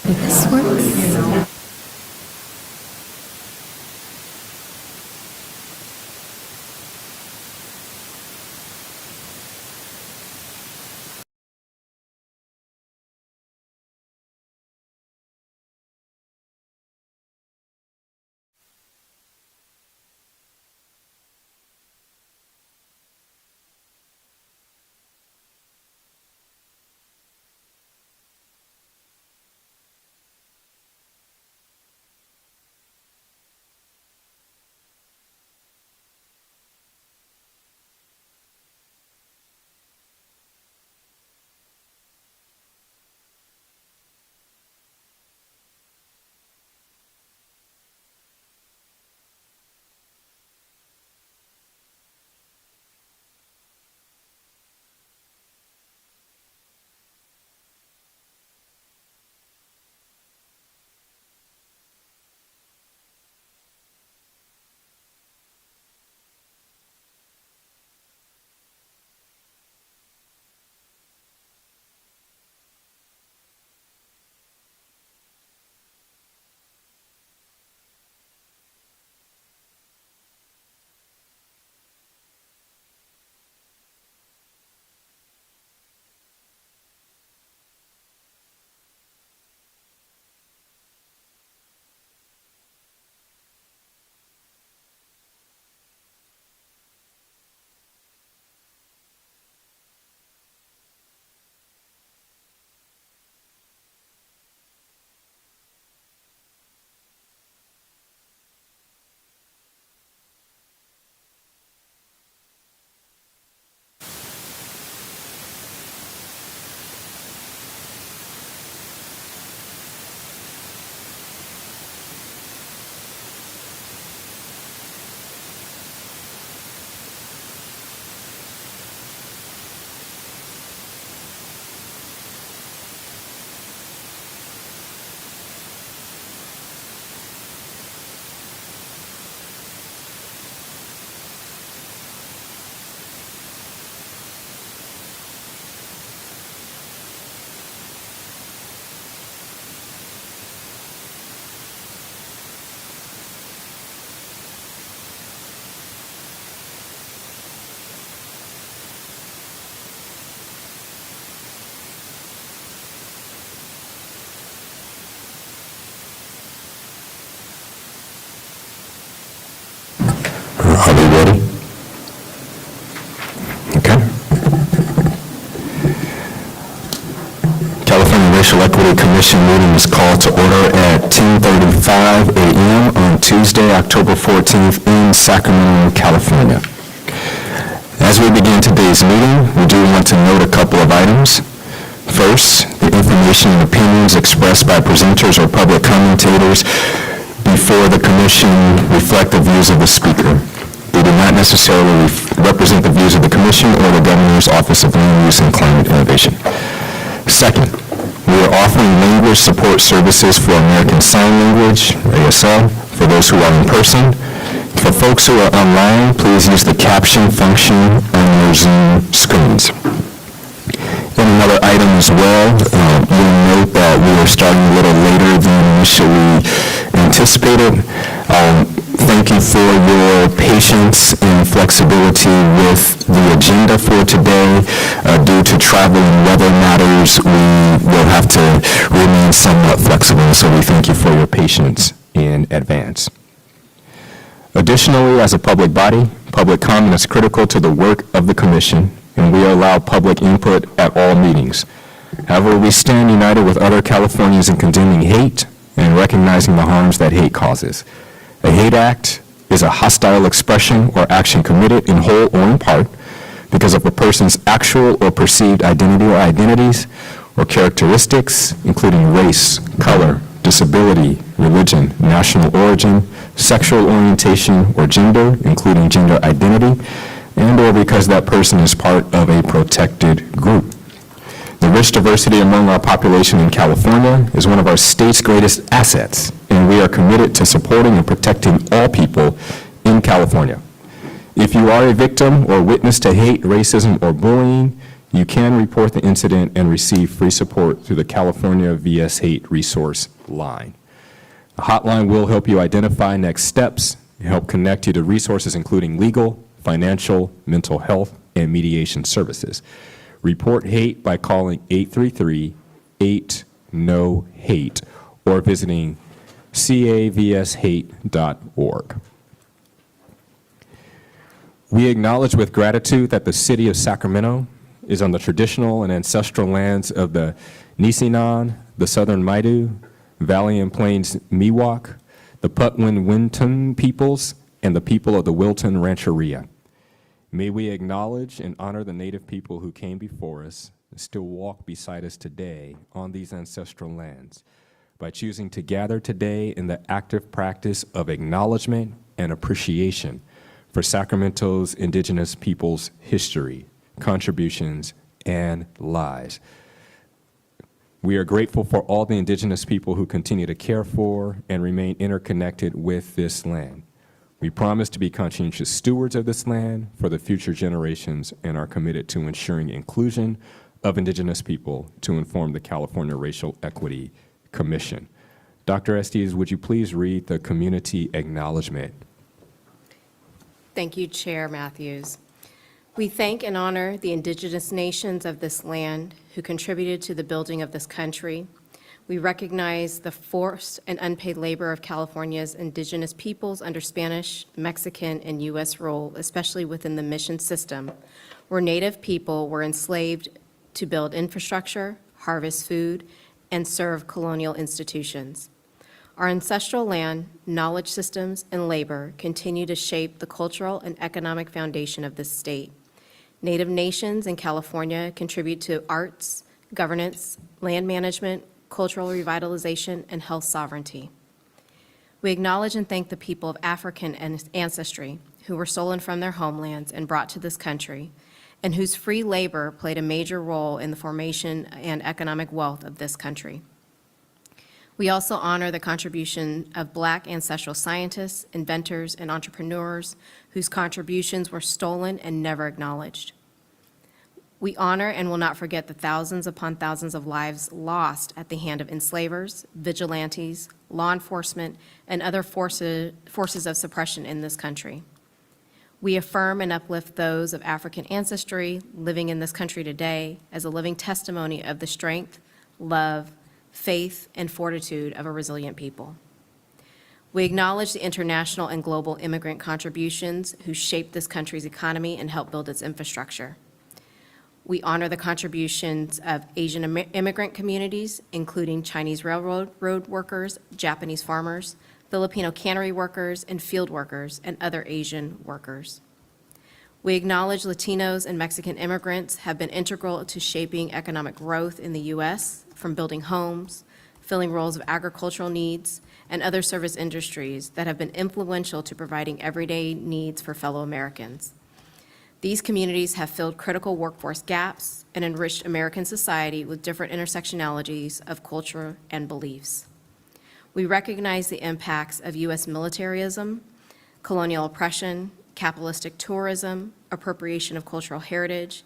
This works. Are we ready? Okay. California Racial Equity Commission meeting is called to order at 10:35 a.m. on Tuesday, October 14th in Sacramento, California. As we begin today's meeting, we do want to note a couple of items. First, the information and opinions expressed by presenters or public commentators before the commission reflect the views of the speaker. They do not necessarily represent the views of the commission or the Governor's Office of Land Use and Climate Innovation. Second, we are offering language support services for American Sign Language, ASL, for those who are in person. For folks who are online, please use the caption function on your Zoom screens. And another item as well, you'll note that we are starting a little later than initially anticipated. Thank you for your patience and flexibility with the agenda for today. Due to travel and weather matters, we will have to remain somewhat flexible, so we thank you for your patience in advance. Additionally, as a public body, public comment is critical to the work of the Commission, and we allow public input at all meetings. However, we stand united with other Californians in condemning hate and recognizing the harms that hate causes. A hate act is a hostile expression or action committed in whole or in part because of a person's actual or perceived identity or identities or characteristics, including race, color, disability, religion, national origin, sexual orientation, or gender, including gender identity, and or because that person is part of a protected group. The rich diversity among our population in California is one of our state's greatest assets, and we are committed to supporting and protecting all people in California. If you are a victim or witness to hate, racism, or bullying, You can report the incident and receive free support through the California vs. Hate resource line. The hotline will help you identify next steps, help connect you to resources including legal, financial, mental health, and mediation services. Report hate by calling 833-8-NO-HATE or visiting cavshate.org. We acknowledge with gratitude that the city of Sacramento is on the traditional and ancestral lands of the Nisenan, the Southern Maidu, Valley and Plains Miwok, the Patwin-Wintun peoples, and the people of the Wilton Rancheria. May we acknowledge and honor the Native people who came before us and still walk beside us today on these ancestral lands by choosing to gather today in the active practice of acknowledgement and appreciation for Sacramento's indigenous peoples' history, contributions, and lives. We are grateful for all the indigenous people who continue to care for and remain interconnected with this land. We promise to be conscientious stewards of this land for the future generations and are committed to ensuring inclusion of indigenous people to inform the California Racial Equity Commission. Dr. Estes, would you please read the community acknowledgement? Thank you, Chair Matthews. We thank and honor the indigenous nations of this land who contributed to the building of this country. We recognize the forced and unpaid labor of California's indigenous peoples under Spanish, Mexican, and U.S. rule, especially within the mission system, where Native people were enslaved to build infrastructure, harvest food, and serve colonial institutions. Our ancestral land, knowledge systems, and labor continue to shape the cultural and economic foundation of this state. Native nations in California contribute to arts, governance, land management, cultural revitalization, and health sovereignty. We acknowledge and thank the people of African ancestry who were stolen from their homelands and brought to this country, and whose free labor played a major role in the formation and economic wealth of this country. We also honor the contribution of Black ancestral scientists, inventors, and entrepreneurs whose contributions were stolen and never acknowledged. We honor and will not forget the thousands upon thousands of lives lost at the hand of enslavers, vigilantes, law enforcement, and other forces of suppression in this country. We affirm and uplift those of African ancestry living in this country today as a living testimony of the strength, love, faith, and fortitude of a resilient people. We acknowledge the international and global immigrant contributions who shaped this country's economy and helped build its infrastructure. We honor the contributions of Asian immigrant communities, including Chinese railroad workers, Japanese farmers, Filipino cannery workers, and field workers, and other Asian workers. We acknowledge Latinos and Mexican immigrants have been integral to shaping economic growth in the U.S., from building homes, filling roles of agricultural needs, and other service industries that have been influential to providing everyday needs for fellow Americans. These communities have filled critical workforce gaps and enriched American society with different intersectionalities of culture and beliefs. We recognize the impacts of U.S. militarism, colonial oppression, capitalistic tourism, appropriation of cultural heritage,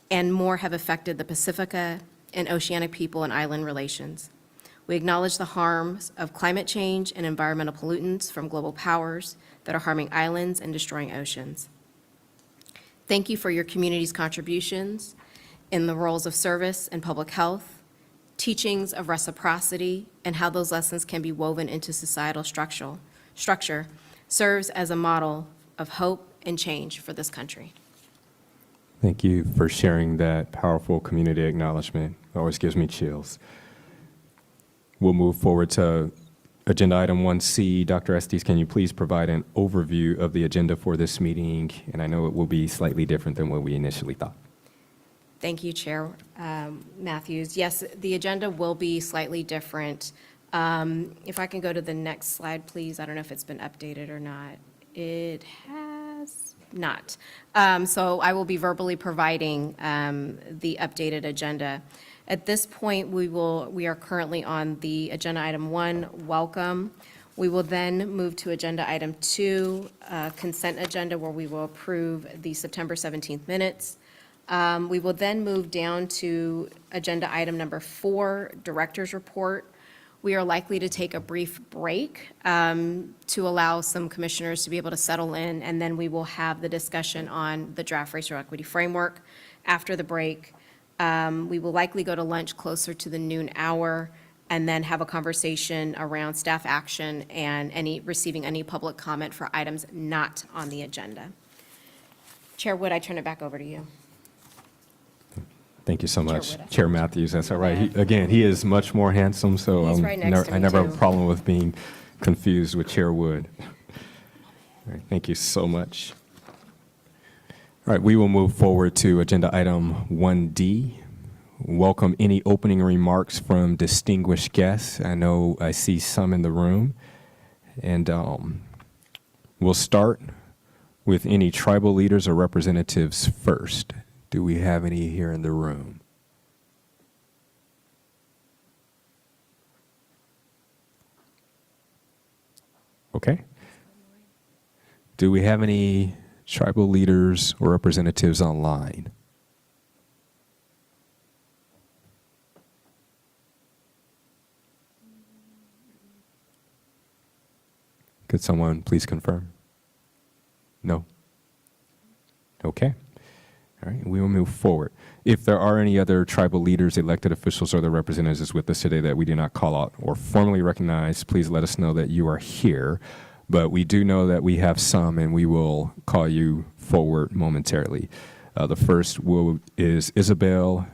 and more have affected the Pacifica and oceanic people and island relations. We acknowledge the harms of climate change and environmental pollutants from global powers that are harming islands and destroying oceans. Thank you for your community's contributions in the roles of service and public health, teachings of reciprocity, and how those lessons can be woven into societal structure serves as a model of hope and change for this country. Thank you for sharing that powerful community acknowledgement. It always gives me chills. We'll move forward to agenda item 1C. Dr. Estes, can you please provide an overview of the agenda for this meeting? And I know it will be slightly different than what we initially thought. Thank you, Chair Matthews. Yes, the agenda will be slightly different. If I can go to the next slide, please. I don't know if it's been updated or not. It has not. So I will be verbally providing the updated agenda. At this point, we are currently on the agenda item 1, welcome. We will then move to agenda item 2, consent agenda, where we will approve the September 17th minutes. We will then move down to agenda item number 4, Director's Report. We are likely to take a brief break to allow some commissioners to be able to settle in, and then we will have the discussion on the draft racial equity framework. After the break, we will likely go to lunch closer to the noon hour, and then have a conversation around staff action and receiving any public comment for items not on the agenda. Chair Wood, I turn it back over to you. Thank you so much, Wood. Chair Matthews. That's all right. He is much more handsome, so He's right next to me, I never have too. a problem with being confused with Chair Wood. All right, thank you so much. All right, we will move forward to agenda item 1D. Welcome any opening remarks from distinguished guests. I know I see some in the room. And we'll start with any tribal leaders or representatives first. Do we have any here in the room? Okay. Do we have any tribal leaders or representatives online? Could someone please confirm? No? Okay. All right, we will move forward. If there are any other tribal leaders, elected officials, or their representatives with us today that we do not call out or formally recognize, please let us know that you are here. But we do know that we have some, and we will call you forward momentarily. The first is Isabel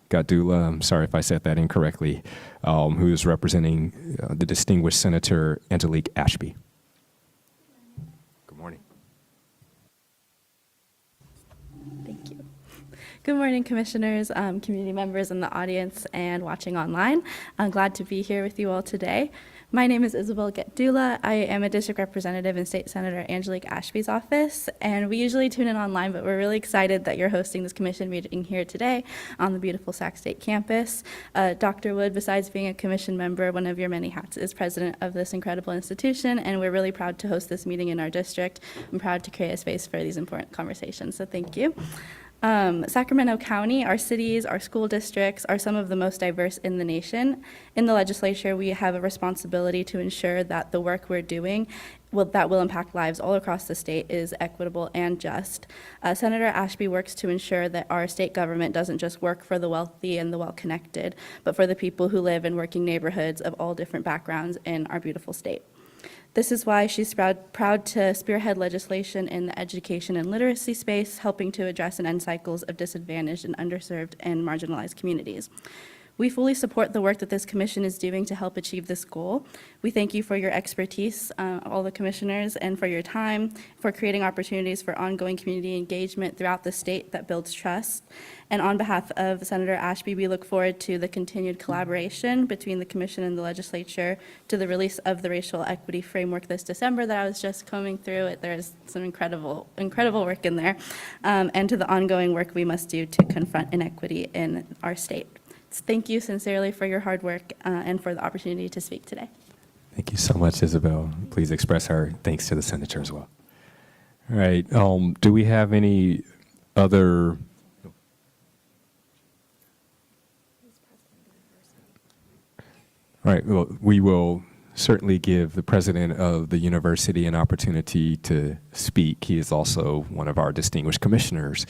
Gadula, I'm sorry if I said that incorrectly, who is representing the distinguished Senator Angelique Ashby. Good morning. Thank you. Good morning, commissioners, community members in the audience and watching online. I'm glad to be here with you all today. My name is Isabel Getdula. I am a district representative in State Senator Angelique Ashby's office, and we usually tune in online, but we're really excited that you're hosting this commission meeting here today on the beautiful Sac State campus. Dr. Wood, besides being a commission member, one of your many hats is president of this incredible institution, and we're really proud to host this meeting in our district. I'm proud to create a space for these important conversations, so thank you. Sacramento County, our cities, our school districts are some of the most diverse in the nation. In the legislature, we have a responsibility to ensure that the work we're doing that will impact lives all across the state is equitable and just. Senator Ashby works to ensure that our state government doesn't just work for the wealthy and the well-connected, but for the people who live in working neighborhoods of all different backgrounds in our beautiful state. This is why she's proud to spearhead legislation in the education and literacy space, helping to address and end cycles of disadvantaged and underserved and marginalized communities. We fully support the work that this commission is doing to help achieve this goal. We thank you for your expertise, all the commissioners, and for your time, for creating opportunities for ongoing community engagement throughout the state that builds trust. And on behalf of Senator Ashby, we look forward to the continued collaboration between the commission and the legislature to the release of the racial equity framework this December that I was just combing through it. There's some incredible work in there, and to the ongoing work we must do to confront inequity in our state. Thank you sincerely for your hard work and for the opportunity to speak today. Thank you so much, Isabel. Please express our thanks to the senator as well. All right. Do we have any other? All right. Well, we will certainly give the president of the university an opportunity to speak. He is also one of our distinguished commissioners.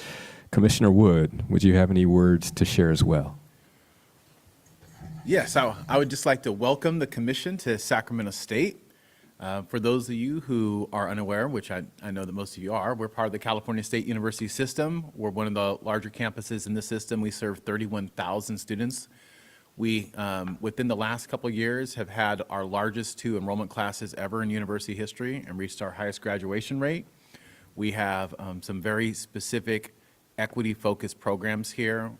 Commissioner Wood, would you have any words to share as well? Yes, I would just like to welcome the commission to Sacramento State. For those of you who are unaware, which I know that most of you are, we're part of the California State University system. We're one of the larger campuses in the system. We serve 31,000 students. We, within the last couple of years, have had our largest 2 enrollment classes ever in university history and reached our highest graduation rate. We have some very specific equity-focused programs here,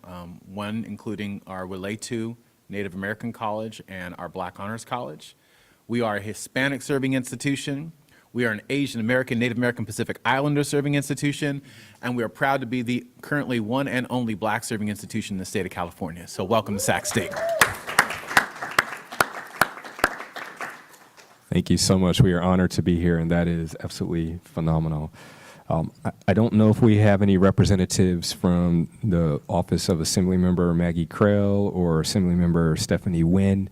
one including our Relay 2 Native American College and our Black Honors College. We are a Hispanic serving institution. We are an Asian American, Native American, Pacific Islander serving institution, and we are proud to be the currently one and only Black serving institution in the state of California. So welcome to Sac State. Thank you so much. We are honored to be here, and that is absolutely phenomenal. I don't know if we have any representatives from the Office of Assemblymember Maggie Krell or Assemblymember Stephanie Wynn.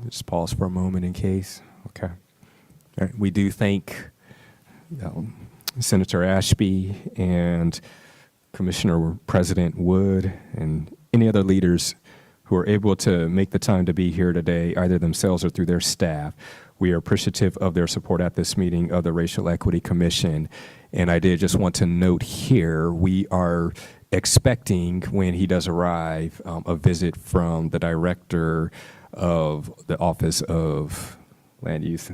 Just pause for a moment in case. Okay. All right. We do thank Senator Ashby and Commissioner President Wood and any other leaders who are able to make the time to be here today, either themselves or through their staff. We are appreciative of their support at this meeting of the Racial Equity Commission. And I did just want to note here, we are expecting, when he does arrive, a visit from the director of the Office of Land Use.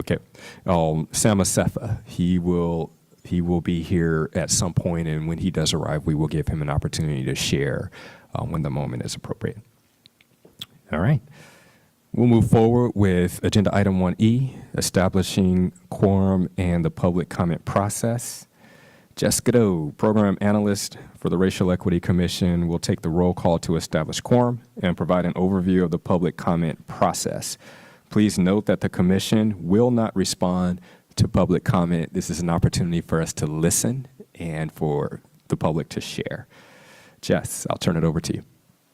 Okay, Sama Sefa. He will be here at some point, and when he does arrive, we will give him an opportunity to share when the moment is appropriate. All right. We'll move forward with Agenda Item 1E, establishing quorum and the public comment process. Jessica Doe, Program Analyst for the Racial Equity Commission, will take the roll call to establish quorum and provide an overview of the public comment process. Please note that the Commission will not respond to public comment. This is an opportunity for us to listen and for the public to share. Jess, I'll turn it over to you.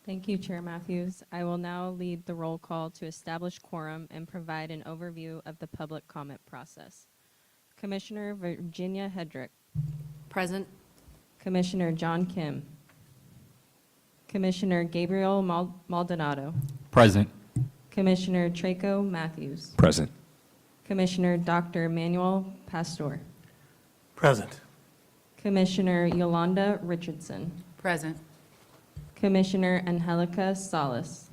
Thank you, Chair Matthews. I will now lead the roll call to establish quorum and provide an overview of the public comment process. Commissioner Virginia Hedrick. Present. Commissioner John Kim. Commissioner Gabriel Maldonado. Present. Commissioner Traco Matthews. Present. Commissioner Dr. Manuel Pastor. Present. Commissioner Yolanda Richardson. Present. Commissioner Angelica Salas.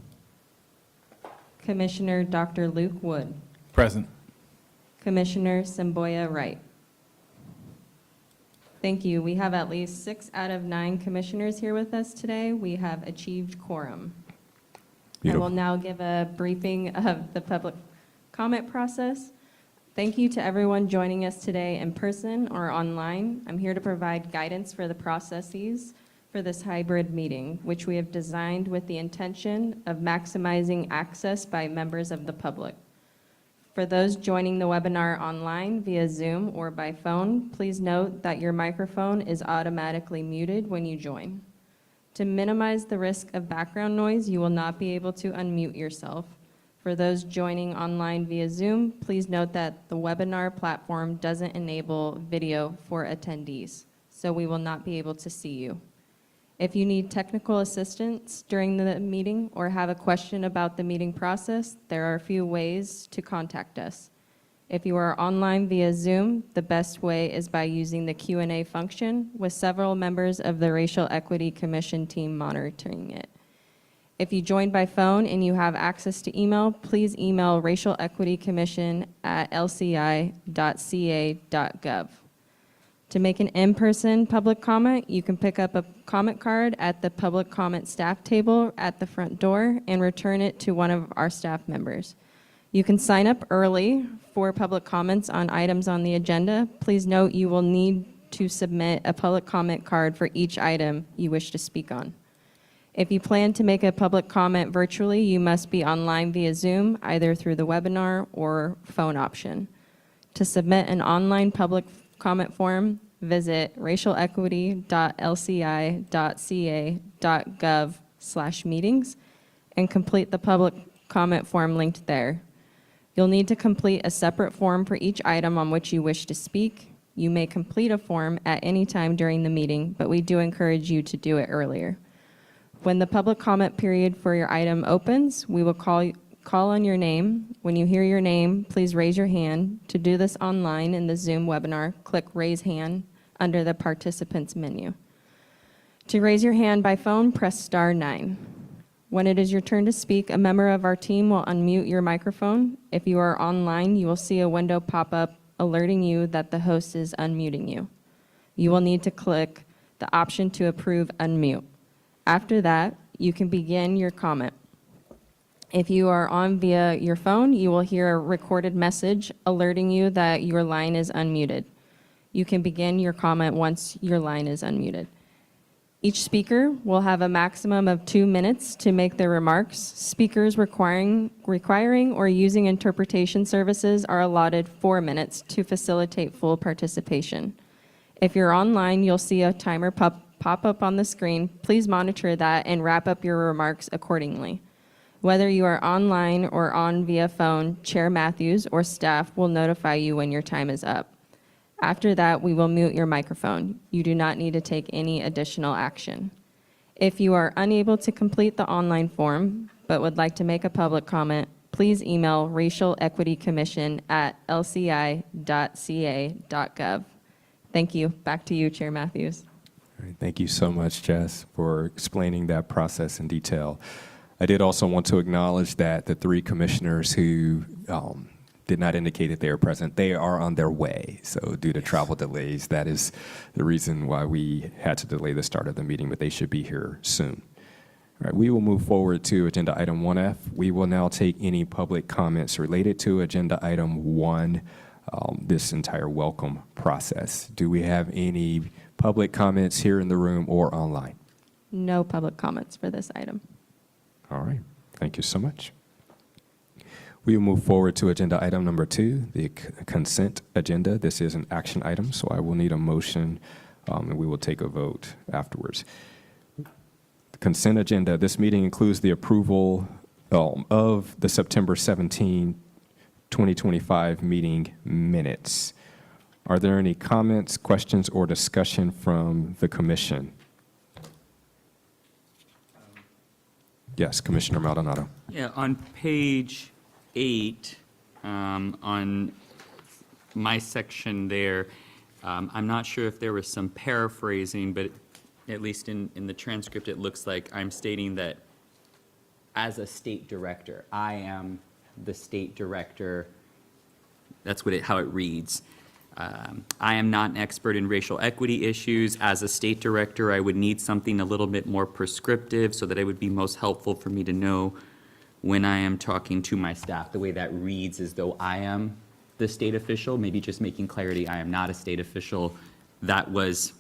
Commissioner Dr. Luke Wood. Present. Commissioner Semboya Wright. Thank you. We have at least 6 out of 9 commissioners here with us today. We have achieved quorum. I will now give a briefing of the public comment process. Thank you to everyone joining us today in person or online. I'm here to provide guidance for the processes for this hybrid meeting, which we have designed with the intention of maximizing access by members of the public. For those joining the webinar online via Zoom or by phone, please note that your microphone is automatically muted when you join. To minimize the risk of background noise, you will not be able to unmute yourself. For those joining online via Zoom, please note that the webinar platform doesn't enable video for attendees, so we will not be able to see you. If you need technical assistance during the meeting or have a question about the meeting process, there are a few ways to contact us. If you are online via Zoom, the best way is by using the Q&A function with several members of the Racial Equity Commission team monitoring it. If you joined by phone and you have access to email, please email racialequitycommission@lci.ca.gov. To make an in-person public comment, you can pick up a comment card at the public comment staff table at the front door and return it to one of our staff members. You can sign up early for public comments on items on the agenda. Please note you will need to submit a public comment card for each item you wish to speak on. If you plan to make a public comment virtually, you must be online via Zoom, either through the webinar or phone option. To submit an online public comment form, visit racialequity.lci.ca.gov/meetings and complete the public comment form linked there. You'll need to complete a separate form for each item on which you wish to speak. You may complete a form at any time during the meeting, but we do encourage you to do it earlier. When the public comment period for your item opens, we will call on your name. When you hear your name, please raise your hand. To do this online in the Zoom webinar, click Raise Hand under the Participants menu. To raise your hand by phone, press *9. When it is your turn to speak, a member of our team will unmute your microphone. If you are online, you will see a window pop up alerting you that the host is unmuting you. You will need to click the option to approve unmute. After that, you can begin your comment. If you are on via your phone, you will hear a recorded message alerting you that your line is unmuted. You can begin your comment once your line is unmuted. Each speaker will have a maximum of 2 minutes to make their remarks. Speakers requiring or using interpretation services are allotted 4 minutes to facilitate full participation. If you're online, you'll see a timer pop up on the screen. Please monitor that and wrap up your remarks accordingly. Whether you are online or on via phone, Chair Matthews or staff will notify you when your time is up. After that, we will mute your microphone. You do not need to take any additional action. If you are unable to complete the online form but would like to make a public comment, please email racialequitycommission@lci.ca.gov. Thank you. Back to you, Chair Matthews. All right, thank you so much, Jess, for explaining that process in detail. I did also want to acknowledge that the 3 commissioners who did not indicate that they are present, they are on their way. So due to travel delays, that is the reason why we had to delay the start of the meeting, but they should be here soon. All right, we will move forward to agenda item 1F. We will now take any public comments related to agenda item 1, this entire welcome process. Do we have any public comments here in the room or online? No public comments for this item. All right, thank you so much. We will move forward to agenda item number 2, the consent agenda. This is an action item, so I will need a motion, and we will take a vote afterwards. The consent agenda, this meeting includes the approval of the September 17, 2025 meeting minutes. Are there any comments, questions, or discussion from the commission? Yes, Commissioner Maldonado. Yeah, on page 8, on my section there, I'm not sure if there was some paraphrasing, but at least in the transcript, it looks like I'm stating that as a state director, I am the state director. That's how it reads. I am not an expert in racial equity issues. As a state director, I would need something a little bit more prescriptive so that it would be most helpful for me to know when I am talking to my staff. The way that reads as though I am the state official, maybe just making clarity I am not a state official. That was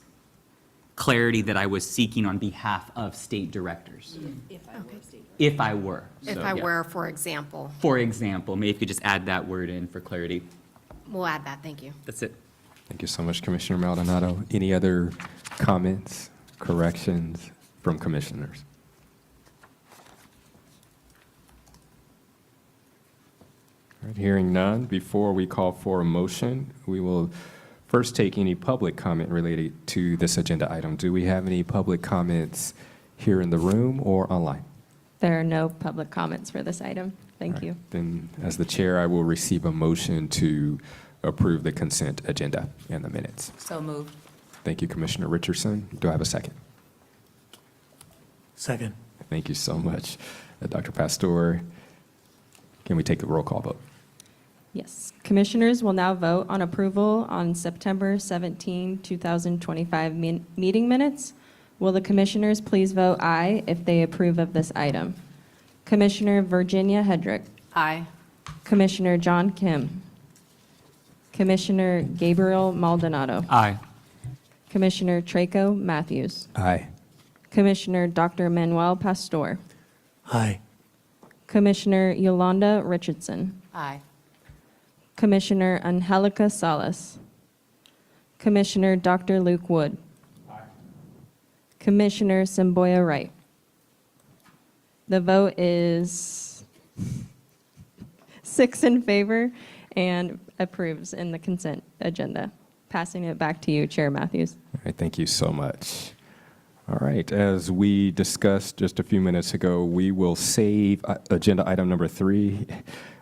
clarity that I was seeking on behalf of state directors. If I were. If I So, yeah. were, for example. For example, maybe if you could just add that word in for clarity. We'll add that, thank you. That's it. Thank you so much, Commissioner Maldonado. Any other comments, corrections from commissioners? All right, hearing none, before we call for a motion, we will first take any public comment related to this agenda item. Do we have any public comments here in the room or online? There are no public comments for this item. Thank you. Then, as the chair, I will receive a motion to approve the consent agenda and the minutes. So moved. Thank you, Commissioner Richardson. Do I have a second? Second. Thank you so much. Dr. Pastor, can we take a roll call vote? Yes. Commissioners will now vote on approval on September 17, 2025 meeting minutes. Will the commissioners please vote aye if they approve of this item? Commissioner Virginia Hedrick. Aye. Commissioner John Kim. Commissioner Gabriel Maldonado. Aye. Commissioner Traco Matthews. Aye. Commissioner Dr. Manuel Pastor. Aye. Commissioner Yolanda Richardson. Aye. Commissioner Angelica Salas. Commissioner Dr. Luke Wood. Commissioner Semboya Wright. The vote is 6 in favor and approves in the consent agenda. Passing it back to you, Chair Matthews. All right, thank you so much. All right, as we discussed just a few minutes ago, we will save agenda item number 3,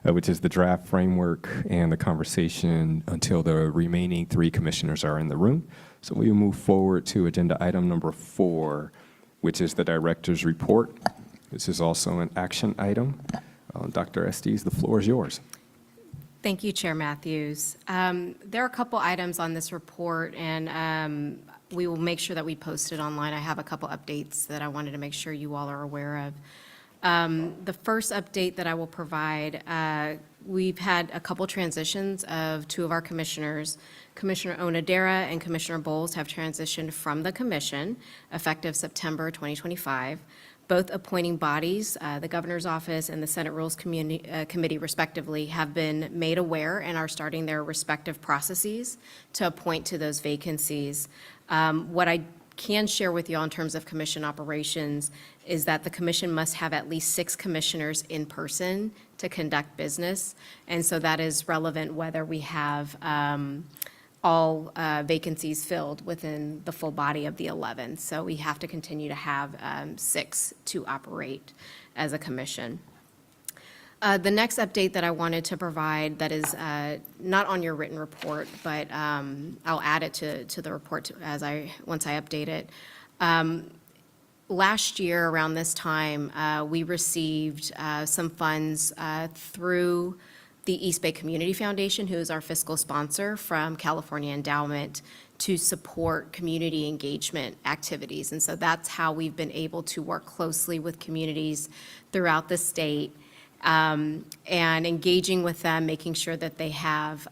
which is the draft framework and the conversation until the remaining 3 commissioners are in the room. So we will move forward to agenda item number 4, which is the director's report. This is also an action item. Dr. Estes, the floor is yours. Thank you, Chair Matthews. There are a couple items on this report, and we will make sure that we post it online. I have a couple updates that I wanted to make sure you all are aware of. The first update that I will provide We've had a couple transitions of two of our commissioners. Commissioner Onodera and Commissioner Bowles have transitioned from the commission effective September 2025. Both appointing bodies, the Governor's Office and the Senate Rules Committee respectively, have been made aware and are starting their respective processes to appoint to those vacancies. What I can share with you all in terms of commission operations is that the commission must have at least 6 commissioners in person to conduct business. And so that is relevant whether we have all vacancies filled within the full body of the 11. So we have to continue to have 6 to operate as a commission. The next update that I wanted to provide that is not on your written report, but I'll add it to the report once I update it. Last year, around this time, we received some funds through the East Bay Community Foundation, who is our fiscal sponsor, from California Endowment to support community engagement activities. And so that's how we've been able to work closely with communities throughout the state and engaging with them, making sure that they have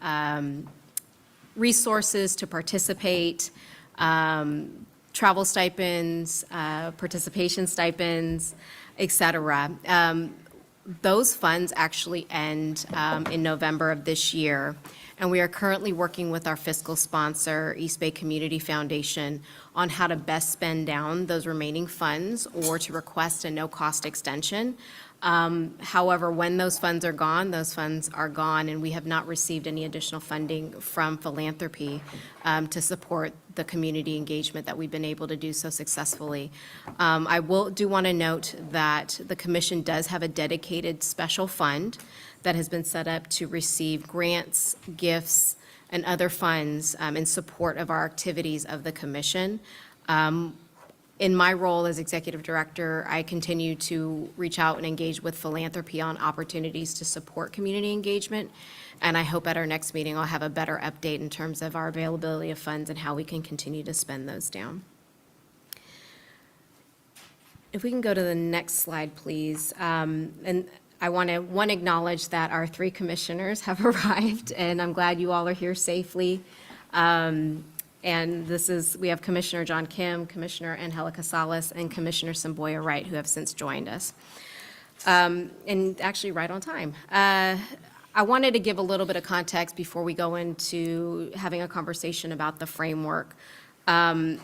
resources to participate, travel stipends, participation stipends, et cetera. Those funds actually end in November of this year, and we are currently working with our fiscal sponsor, East Bay Community Foundation, on how to best spend down those remaining funds or to request a no-cost extension. However, when those funds are gone, and we have not received any additional funding from philanthropy to support the community engagement that we've been able to do so successfully. I do want to note that the commission does have a dedicated special fund that has been set up to receive grants, gifts, and other funds in support of our activities of the commission. In my role as executive director, I continue to reach out and engage with philanthropy on opportunities to support community engagement. And I hope at our next meeting, I'll have a better update in terms of our availability of funds and how we can continue to spend those down. If we can go to the next slide, please. And I want to, acknowledge that our 3 commissioners have arrived, and I'm glad you all are here safely. And we have Commissioner John Kim, Commissioner Angelica Salas, and Commissioner Samboya Wright, who have since joined us. And actually right on time. I wanted to give a little bit of context before we go into having a conversation about the framework. The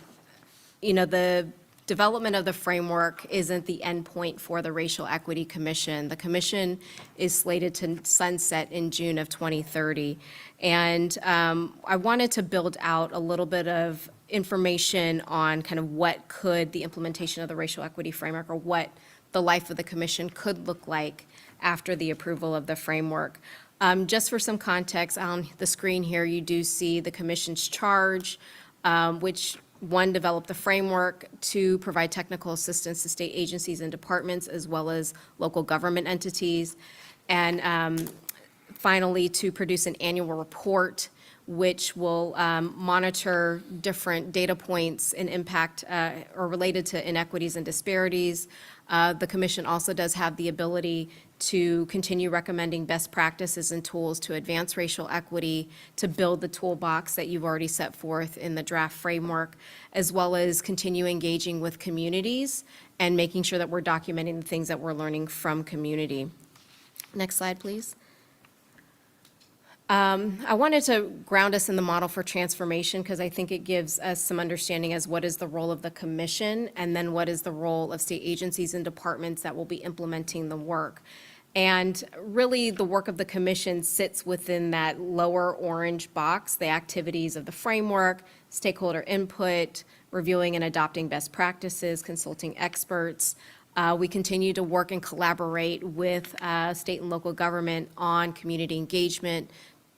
development of the framework isn't the end point for the Racial Equity Commission. The commission is slated to sunset in June of 2030. And I wanted to build out a little bit of information on kind of what could the implementation of the Racial Equity Framework, or what the life of the commission could look like after the approval of the framework. Just for some context, on the screen here, you do see the commission's charge, which 1, develop the framework, 2, provide technical assistance to state agencies and departments as well as local government entities, and finally, to produce an annual report which will monitor different data points and impact or related to inequities and disparities. The commission also does have the ability to continue recommending best practices and tools to advance racial equity, to build the toolbox that you've already set forth in the draft framework, as well as continue engaging with communities and making sure that we're documenting the things that we're learning from community. Next slide, please. I wanted to ground us in the model for transformation because I think it gives us some understanding as what is the role of the commission, and then what is the role of state agencies and departments that will be implementing the work. And really, the work of the commission sits within that lower orange box, the activities of the framework, stakeholder input, reviewing and adopting best practices, consulting experts. We continue to work and collaborate with state and local government on community engagement,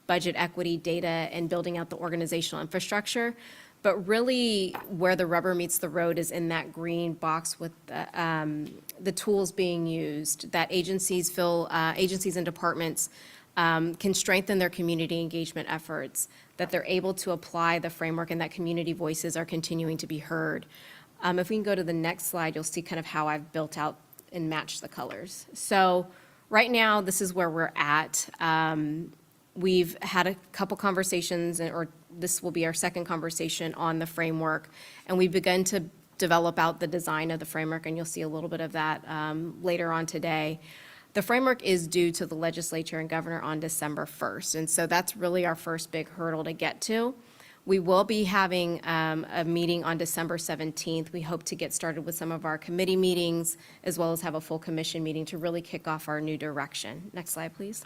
budget equity data, and building out the organizational infrastructure. But really, where the rubber meets the road is in that green box with the tools being used, that agencies and departments can strengthen their community engagement efforts, that they're able to apply the framework, and that community voices are continuing to be heard. If we can go to the next slide, you'll see kind of how I've built out and matched the colors. So right now, this is where we're at. We've had a couple conversations, or this will be our second conversation on the framework, and we've begun to develop out the design of the framework, and you'll see a little bit of that later on today. The framework is due to the legislature and governor on December 1st, and so that's really our first big hurdle to get to. We will be having a meeting on December 17th. We hope to get started with some of our committee meetings, as well as have a full commission meeting to really kick off our new direction. Next slide, please.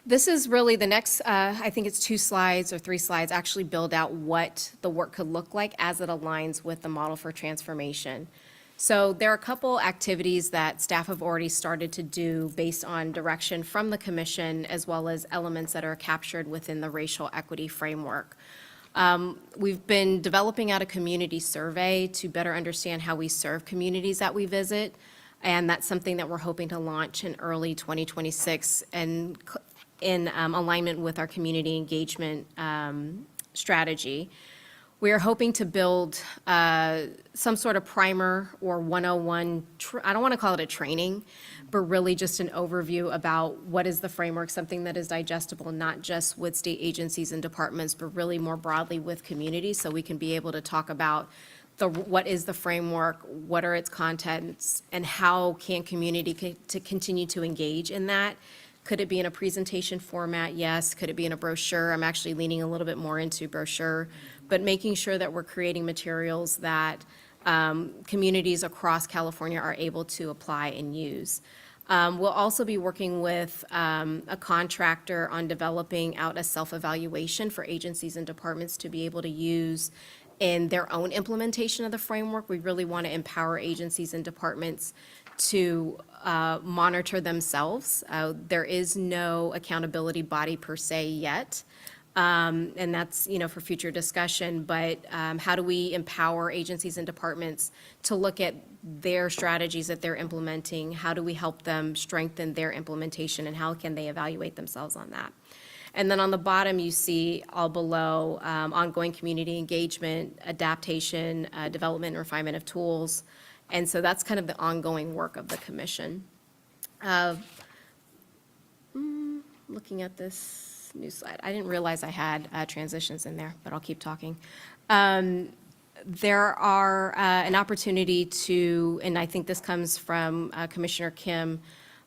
This is really the next, I think it's 2 slides or 3 slides, actually build out what the work could look like as it aligns with the model for transformation. So there are a couple activities that staff have already started to do based on direction from the commission, as well as elements that are captured within the racial equity framework. We've been developing out a community survey to better understand how we serve communities that we visit, and that's something that we're hoping to launch in early 2026 and in alignment with our community engagement strategy. We are hoping to build some sort of primer or 101, I don't want to call it a training, but really just an overview about what is the framework, something that is digestible, not just with state agencies and departments, but really more broadly with communities, so we can be able to talk about what is the framework, what are its contents, and how can community to continue to engage in that. Could it be in a presentation format? Yes. Could it be in a brochure? I'm actually leaning a little bit more into brochure, but making sure that we're creating materials that communities across California are able to apply and use. We'll also be working with a contractor on developing out a self-evaluation for agencies and departments to be able to use in their own implementation of the framework. We really want to empower agencies and departments to monitor themselves. There is no accountability body per se yet, and that's, for future discussion, but how do we empower agencies and departments to look at their strategies that they're implementing? How do we help them strengthen their implementation, and how can they evaluate themselves on that? And then on the bottom, you see all below, ongoing community engagement, adaptation, development and refinement of tools. And so that's kind of the ongoing work of the commission. Looking at this new slide, I didn't realize I had transitions in there, but I'll keep talking. There are an opportunity to, and I think this comes from Commissioner Kim,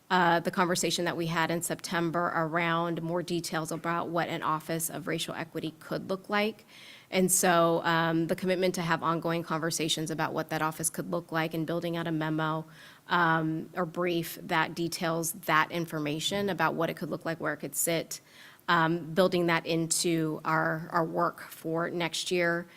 the conversation that we had in September around more details about what an Office of Racial Equity could look like. And so the commitment to have ongoing conversations about what that office could look like, and building out a memo or brief that details that information about what it could look like, where it could sit, building that into our work for next year,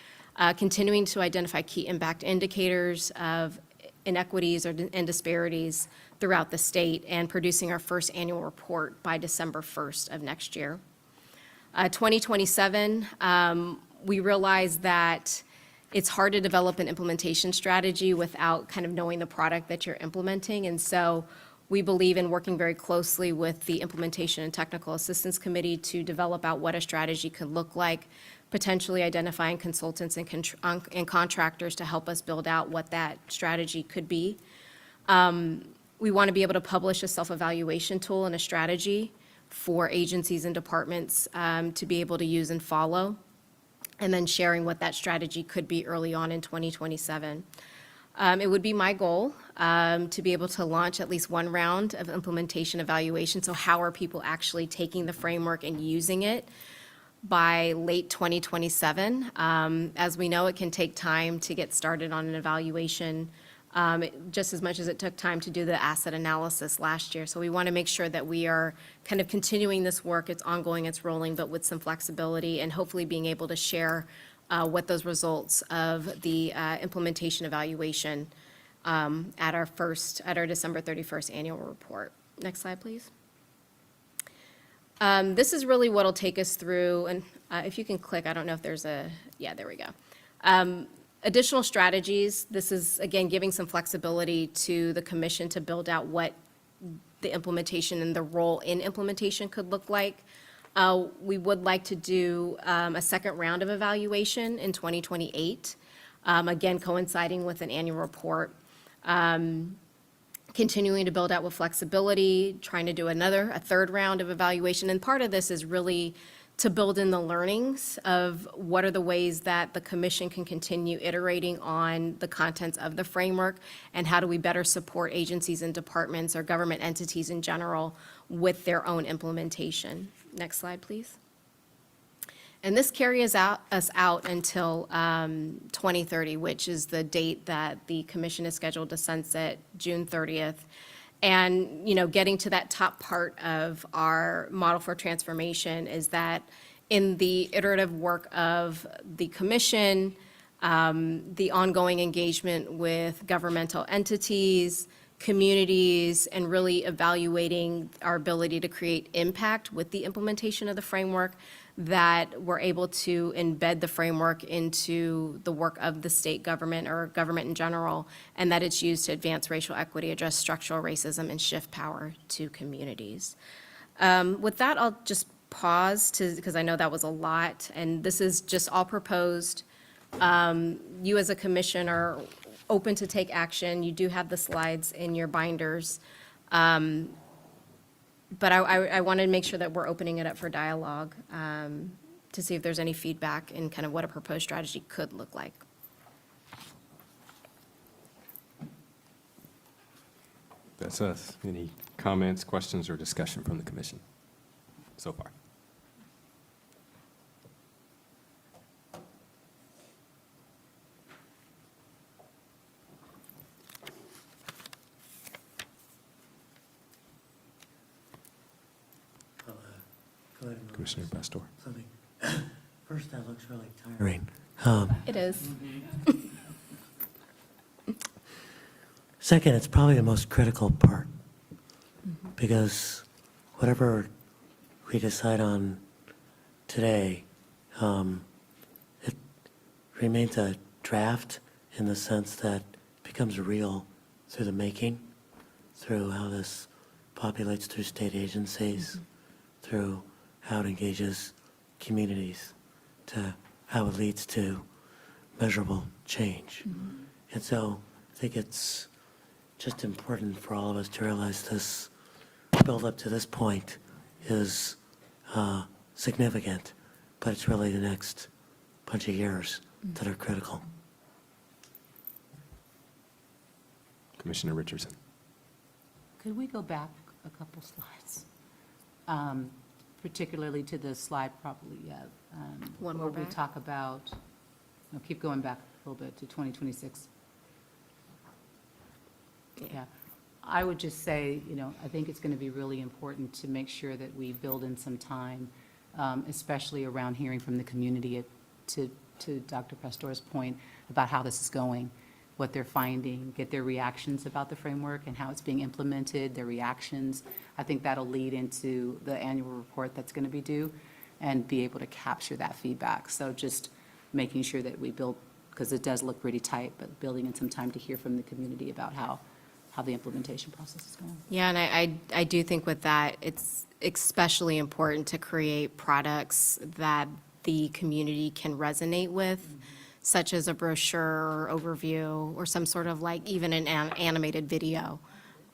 continuing to identify key impact indicators of inequities and disparities throughout the state, and producing our first annual report by December 1st of next year. 2027, we realize that it's hard to develop an implementation strategy without kind of knowing the product that you're implementing. And so we believe in working very closely with the Implementation and Technical Assistance Committee to develop out what a strategy could look like, potentially identifying consultants and contractors to help us build out what that strategy could be. We want to be able to publish a self-evaluation tool and a strategy for agencies and departments to be able to use and follow, and then sharing what that strategy could be early on in 2027. It would be my goal to be able to launch at least one round of implementation evaluation. So how are people actually taking the framework and using it by late 2027? As we know, it can take time to get started on an evaluation, just as much as it took time to do the asset analysis last year. So we want to make sure that we are kind of continuing this work. It's ongoing, it's rolling, but with some flexibility, and hopefully being able to share what those results of the implementation evaluation at our December 31st annual report. Next slide, please. This is really what will take us through, and if you can click, I don't know if there's yeah, there we go. Additional strategies. This is, again, giving some flexibility to the commission to build out what the implementation and the role in implementation could look like. We would like to do a second round of evaluation in 2028, again, coinciding with an annual report. continuing to build out with flexibility, trying to do a third round of evaluation. And part of this is really to build in the learnings of what are the ways that the commission can continue iterating on the contents of the framework, and how do we better support agencies and departments or government entities in general with their own implementation. Next slide, please. And this carries us out until 2030, which is the date that the commission is scheduled to sunset, June 30th. And, getting to that top part of our model for transformation is that in the iterative work of the commission, the ongoing engagement with governmental entities, communities, and really evaluating our ability to create impact with the implementation of the framework, that we're able to embed the framework into the work of the state government or government in general, and that it's used to advance racial equity, address structural racism, and shift power to communities. With that, I'll just pause because I know that was a lot, and this is just all proposed. You as a commission are open to take action. You do have the slides in your binders. But I wanted to make sure that we're opening it up for dialogue to see if there's any feedback and kind of what a proposed strategy could look like. That's us. Any comments, questions, or discussion from the commission so far? Go ahead and Commissioner Pastor. something. First, that looks really tiring. It is. Second, it's probably the most critical part, because whatever we decide on today, it remains a draft in the sense that it becomes real through the making, through how this populates through state agencies, through how it engages communities, to how it leads to measurable change. And so I think it's just important for all of us to realize this build up to this point is significant, but it's really the next bunch of years that are critical. Commissioner Richardson. Could we go back a couple slides? Particularly to the slide probably, One more where we back. talk about, no, keep going back a little bit to 2026. Yeah. I would just say, I think it's going to be really important to make sure that we build in some time, especially around hearing from the community, to Dr. Pastor's point about how this is going, what they're finding, get their reactions about the framework and how it's being implemented, their reactions. I think that'll lead into the annual report that's going to be due, and be able to capture that feedback. So just making sure that we build, because it does look pretty tight, but building in some time to hear from the community about how the implementation process is going. Yeah, and I do think with that, it's especially important to create products that the community can resonate with, such as a brochure or overview or some sort of even an animated video,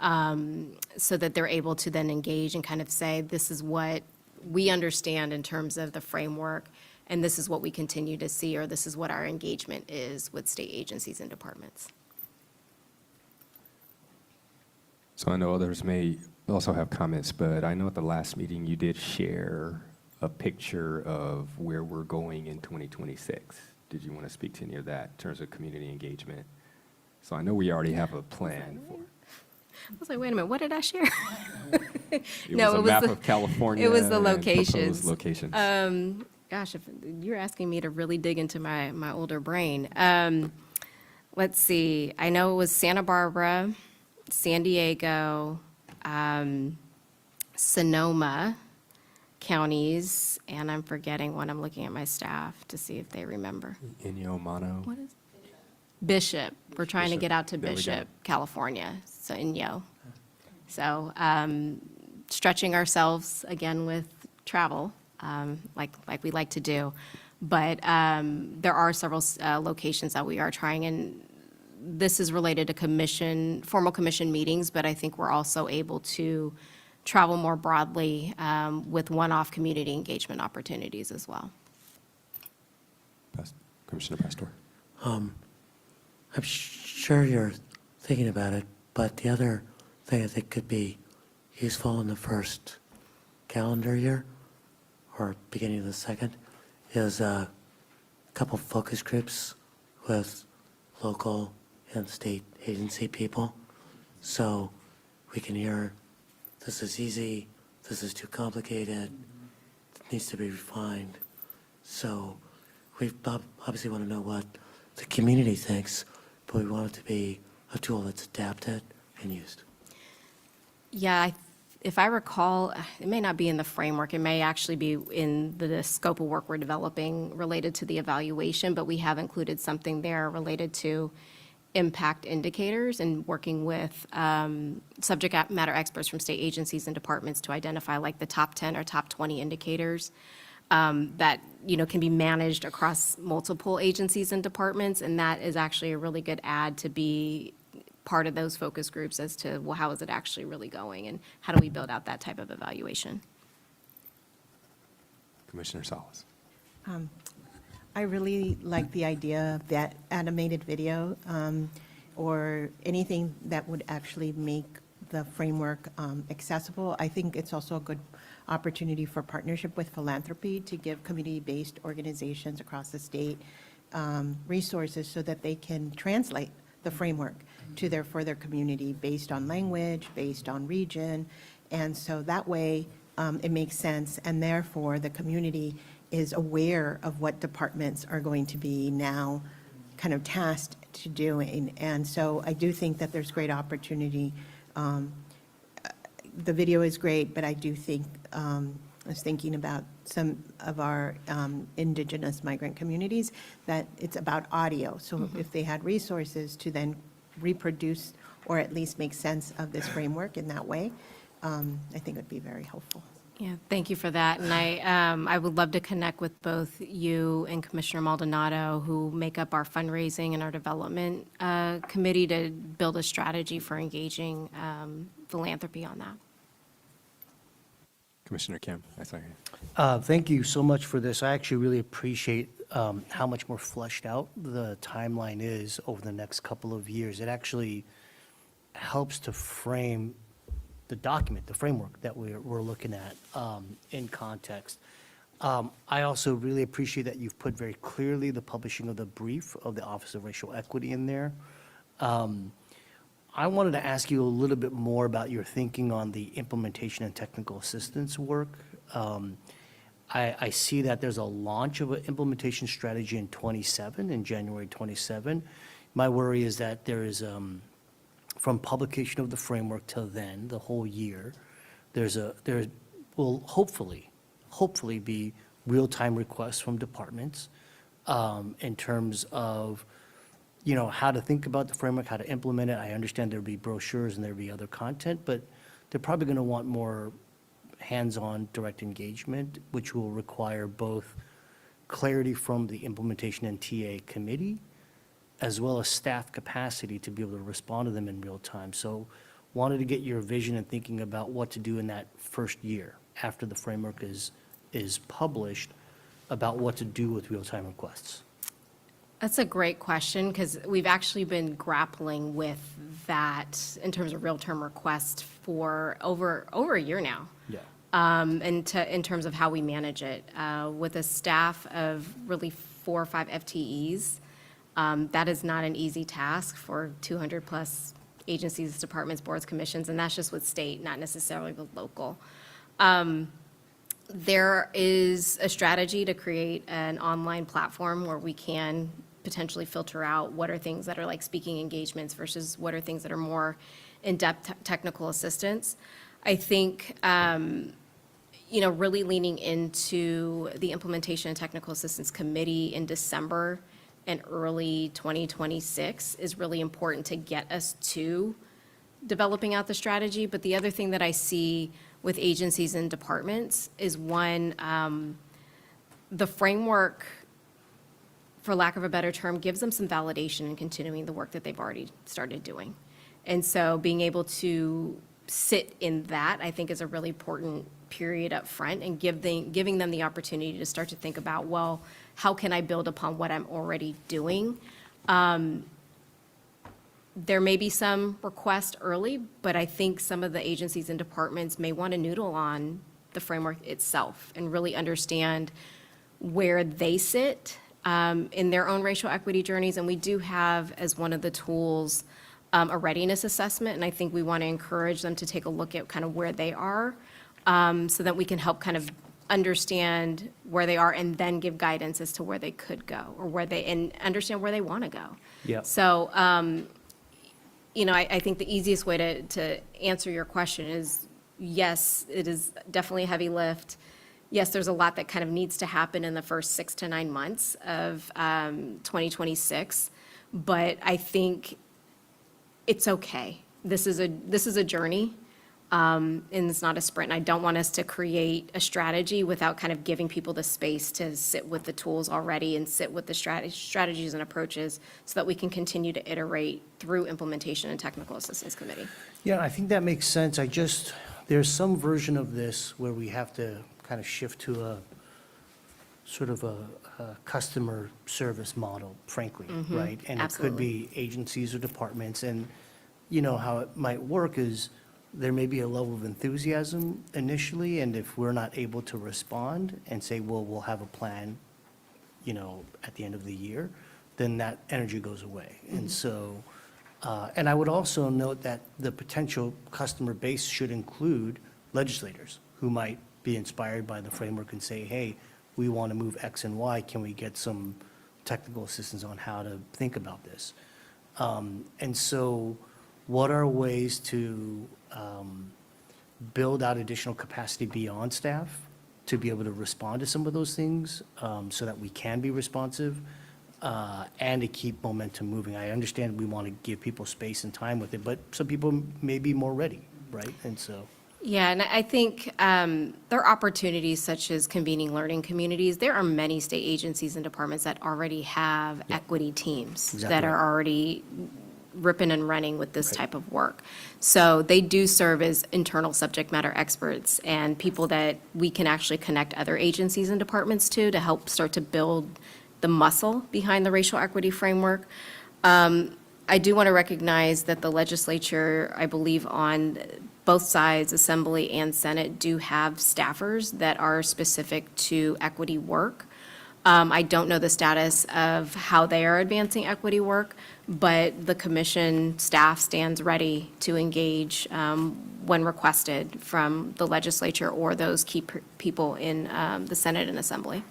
so that they're able to then engage and kind of say, this is what we understand in terms of the framework, and this is what we continue to see, or this is what our engagement is with state agencies and departments. So I know others may also have comments, but I know at the last meeting you did share a picture of where we're going in 2026. Did you want to speak to any of that in terms of community engagement? So I know we already have a plan for. I was like, wait a minute, what did I share? It No, was a it was map the- of California. it was the and locations. proposed locations. Gosh, if you're asking me to really dig into my older brain. Let's see, I know it was Santa Barbara, San Diego, Sonoma counties, and I'm forgetting one. I'm looking at my staff to see if they remember. Inyo Mano. What is? Bishop. We're trying to Bishop. get out to There we go. Bishop, California, so Inyo. So stretching ourselves again with travel, like we like to do. But there are several locations that we are trying, and this is related to formal commission meetings, but I think we're also able to travel more broadly with one-off community engagement opportunities as well. Commissioner Pastor. I'm sure you're thinking about it, but the other thing I think could be useful in the first calendar year or beginning of the second is a couple focus groups with local and state agency people. So we can hear, this is easy, this is too complicated, it needs to be refined. So we obviously want to know what the community thinks, but we want it to be a tool that's adapted and used. Yeah, if I recall, it may not be in the framework, it may actually be in the scope of work we're developing related to the evaluation, but we have included something there related to impact indicators and working with subject matter experts from state agencies and departments to identify like the top 10 or top 20 indicators that, can be managed across multiple agencies and departments, and that is actually a really good add to be part of those focus groups as to, well, how is it actually really going, and how do we build out that type of evaluation? Commissioner Salas. I really like the idea of that animated video or anything that would actually make the framework accessible. I think it's also a good opportunity for partnership with philanthropy to give community-based organizations across the state resources so that they can translate the framework for their community based on language, based on region. And so that way it makes sense, and therefore the community is aware of what departments are going to be now kind of tasked to doing. And so I do think that there's great opportunity. The video is great, but I do think, I was thinking about some of our indigenous migrant communities, that it's about audio. So if they had resources to then reproduce or at least make sense of this framework in that way, I think it would be very helpful. Yeah, thank you for that. And I would love to connect with both you and Commissioner Maldonado, who make up our fundraising and our development committee, to build a strategy for engaging philanthropy on that. Commissioner Kim, I saw you. Thank you so much for this. I actually really appreciate how much more fleshed out the timeline is over the next couple of years. It actually helps to frame the document, the framework that we're looking at in context. I also really appreciate that you've put very clearly the publishing of the brief of the Office of Racial Equity in there. I wanted to ask you a little bit more about your thinking on the implementation and technical assistance work. I see that there's a launch of an implementation strategy in January 27. My worry is that there is, from publication of the framework till then, the whole year, there will hopefully be real-time requests from departments in terms of, how to think about the framework, how to implement it. I understand there'll be brochures and there'll be other content, but they're probably going to want more hands-on direct engagement, which will require both clarity from the implementation and TA committee, as well as staff capacity to be able to respond to them in real time. So wanted to get your vision and thinking about what to do in that first year after the framework is published, about what to do with real-time requests. That's a great question, because we've actually been grappling with that in terms of real-time requests for over a year now. Yeah. In terms of how we manage it. With a staff of really 4 or 5 FTEs, that is not an easy task for 200-plus agencies, departments, boards, commissions, and that's just with state, not necessarily with local. There is a strategy to create an online platform where we can potentially filter out what are things that are like speaking engagements versus what are things that are more in-depth technical assistance. I think, really leaning into the Implementation and Technical Assistance Committee in December and early 2026 is really important to get us to developing out the strategy. But the other thing that I see with agencies and departments is one, the framework for lack of a better term, gives them some validation in continuing the work that they've already started doing. And so being able to sit in that, I think, is a really important period up front, and giving them the opportunity to start to think about, well, how can I build upon what I'm already doing? There may be some requests early, but I think some of the agencies and departments may want to noodle on the framework itself and really understand where they sit in their own racial equity journeys. And we do have, as one of the tools, a readiness assessment, and I think we want to encourage them to take a look at kind of where they are, so that we can help kind of understand where they are and then give guidance as to where they could go, or and understand where they want to go. Yeah. So, I think the easiest way to answer your question is, yes, it is definitely a heavy lift. Yes, there's a lot that kind of needs to happen in the first 6 to 9 months of 2026, but I think it's okay. This is a journey, and it's not a sprint. And I don't want us to create a strategy without kind of giving people the space to sit with the tools already and sit with the strategies and approaches, so that we can continue to iterate through implementation and technical assistance committee. Yeah, I think that makes sense. There's some version of this where we have to kind of shift to a sort of a customer service model, frankly, right? And it could be agencies or departments, and how it might work is there may be a level of enthusiasm initially, and if we're not able to respond and say, well, we'll have a plan, at the end of the year, then that energy goes away. And so, and I would also note that the potential customer base should include legislators who might be inspired by the framework and say, hey, we want to move X and Y, can we get some technical assistance on how to think about this? And so what are ways to build out additional capacity beyond staff to be able to respond to some of those things, so that we can be responsive, and to keep momentum moving? I understand we want to give people space and time with it, but some people may be more ready, right? And so. Yeah, and I think there are opportunities such as convening learning communities. There are many state agencies and departments that already have equity teams Exactly that are right. already ripping and running with this type of work. So they do serve as internal subject matter experts and people that we can actually connect other agencies and departments to help start to build the muscle behind the racial equity framework. I do want to recognize that the legislature, I believe on both sides, Assembly and Senate, do have staffers that are specific to equity work. I don't know the status of how they are advancing equity work, but the commission staff stands ready to engage when requested from the legislature or those key people in the Senate and Assembly.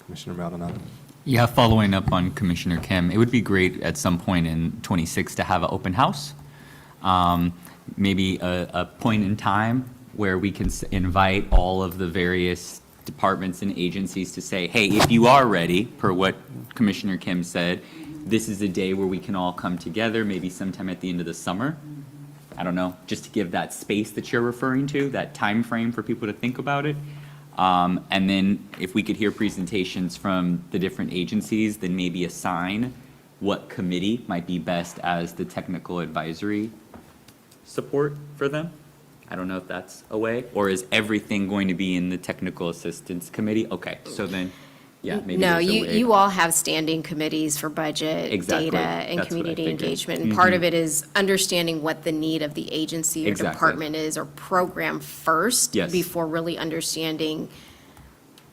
Commissioner Maldonado. Yeah, following up on Commissioner Kim, it would be great at some point in '26 to have an open house. Maybe a point in time where we can invite all of the various departments and agencies to say, hey, if you are ready, per what Commissioner Kim said, this is a day where we can all come together, maybe sometime at the end of the summer. I don't know, just to give that space that you're referring to, that time frame for people to think about it. And then if we could hear presentations from the different agencies, then maybe assign what committee might be best as the technical advisory support for them. I don't know if that's a way, or is everything going to be in the technical assistance committee? Okay, so then, yeah, maybe No, there's a way. you all have standing committees for budget, Exactly. data, and That's what I community figured. engagement. And part of it is understanding what the need of the agency or Exactly. department is or program first. Yes. Before really understanding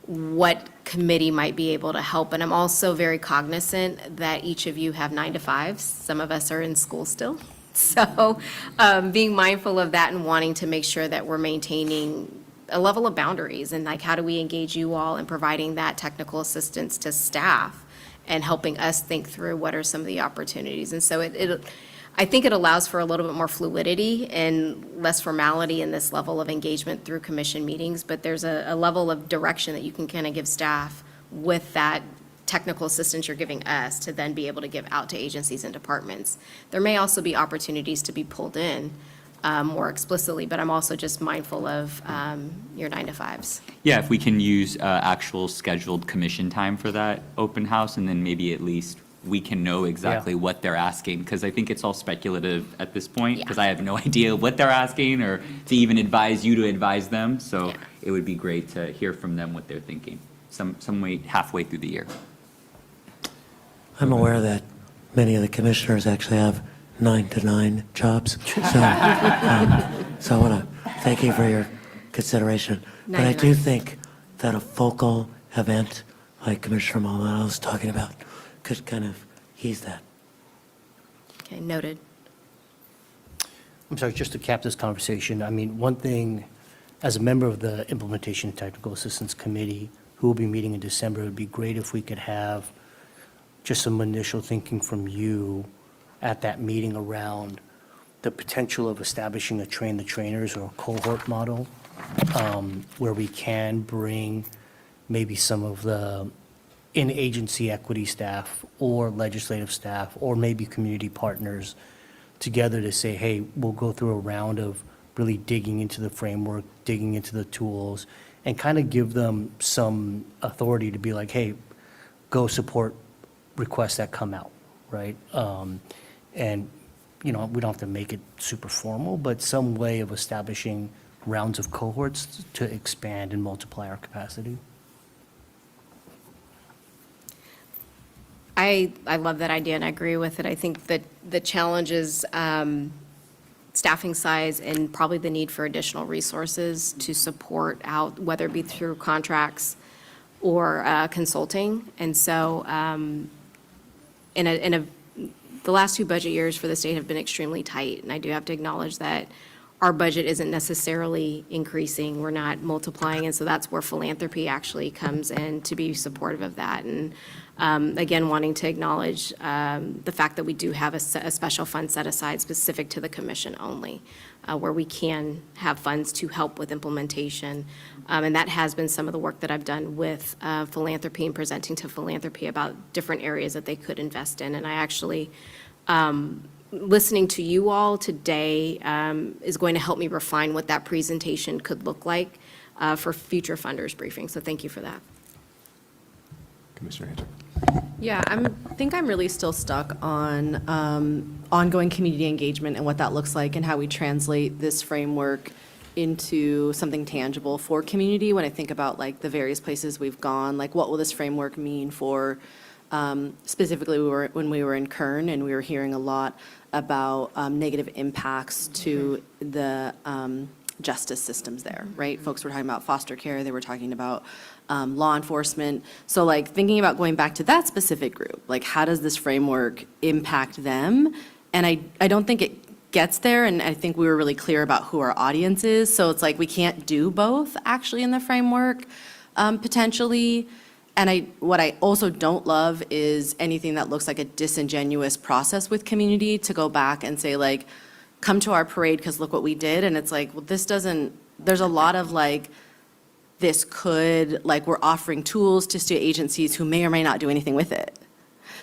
what committee might be able to help. And I'm also very cognizant that each of you have 9 to 5s. Some of us are in school still. So being mindful of that and wanting to make sure that we're maintaining a level of boundaries and like how do we engage you all in providing that technical assistance to staff and helping us think through what are some of the opportunities. And so I think it allows for a little bit more fluidity and less formality in this level of engagement through commission meetings, but there's a level of direction that you can kind of give staff with that technical assistance you're giving us to then be able to give out to agencies and departments. There may also be opportunities to be pulled in more explicitly, but I'm also just mindful of your 9 to 5s. Yeah, if we can use actual scheduled commission time for that open house, and then maybe at least we can know exactly what they're asking, because I think it's all speculative at this point, because I have no idea what they're asking, or to even advise you to advise them, so Yeah. it would be great to hear from them what they're thinking, some way, halfway through the year. I'm aware that many of the commissioners actually have 9 to 9 jobs. So I want to thank you for your consideration. But 9 I to do 9. think that a focal event like Commissioner Maldonado was talking about could kind of ease that. Okay, noted. I'm sorry, just to cap this conversation, I mean, one thing, as a member of the Implementation and Technical Assistance Committee, who will be meeting in December, it would be great if we could have just some initial thinking from you at that meeting around the potential of establishing a train the trainers or a cohort model, where we can bring maybe some of the in-agency equity staff or legislative staff, or maybe community partners together to say, hey, we'll go through a round of really digging into the framework, digging into the tools, and kind of give them some authority to be like, hey, go support requests that come out, right? And, you know, we don't have to make it super formal, but some way of establishing rounds of cohorts to expand and multiply our capacity. I love that idea and I agree with it. I think that the challenge is staffing size and probably the need for additional resources to support out, whether it be through contracts or consulting. And so the last 2 budget years for the state have been extremely tight, and I do have to acknowledge that our budget isn't necessarily increasing, we're not multiplying, and so that's where philanthropy actually comes in to be supportive of that. And again, wanting to acknowledge the fact that we do have a special fund set aside specific to the commission only, where we can have funds to help with implementation. And that has been some of the work that I've done with philanthropy and presenting to philanthropy about different areas that they could invest in. And I actually, listening to you all today is going to help me refine what that presentation could look like for future funders briefings. So thank you for that. Commissioner Hunter. Yeah, I think I'm really still stuck on ongoing community engagement and what that looks like and how we translate this framework into something tangible for community. When I think about like the various places we've gone, like what will this framework mean for, specifically when we were in Kern and we were hearing a lot about negative impacts to the justice systems there, right? Folks were talking about foster care, they were talking about law enforcement. So like thinking about going back to that specific group, like how does this framework impact them? And I don't think it gets there, and I think we were really clear about who our audience is. So it's like we can't do both actually in the framework potentially. And what I also don't love is anything that looks like a disingenuous process with community to go back and say like, come to our parade because look what we did. And it's like, well, this doesn't, there's a lot of like, this could, like we're offering tools to state agencies who may or may not do anything with it.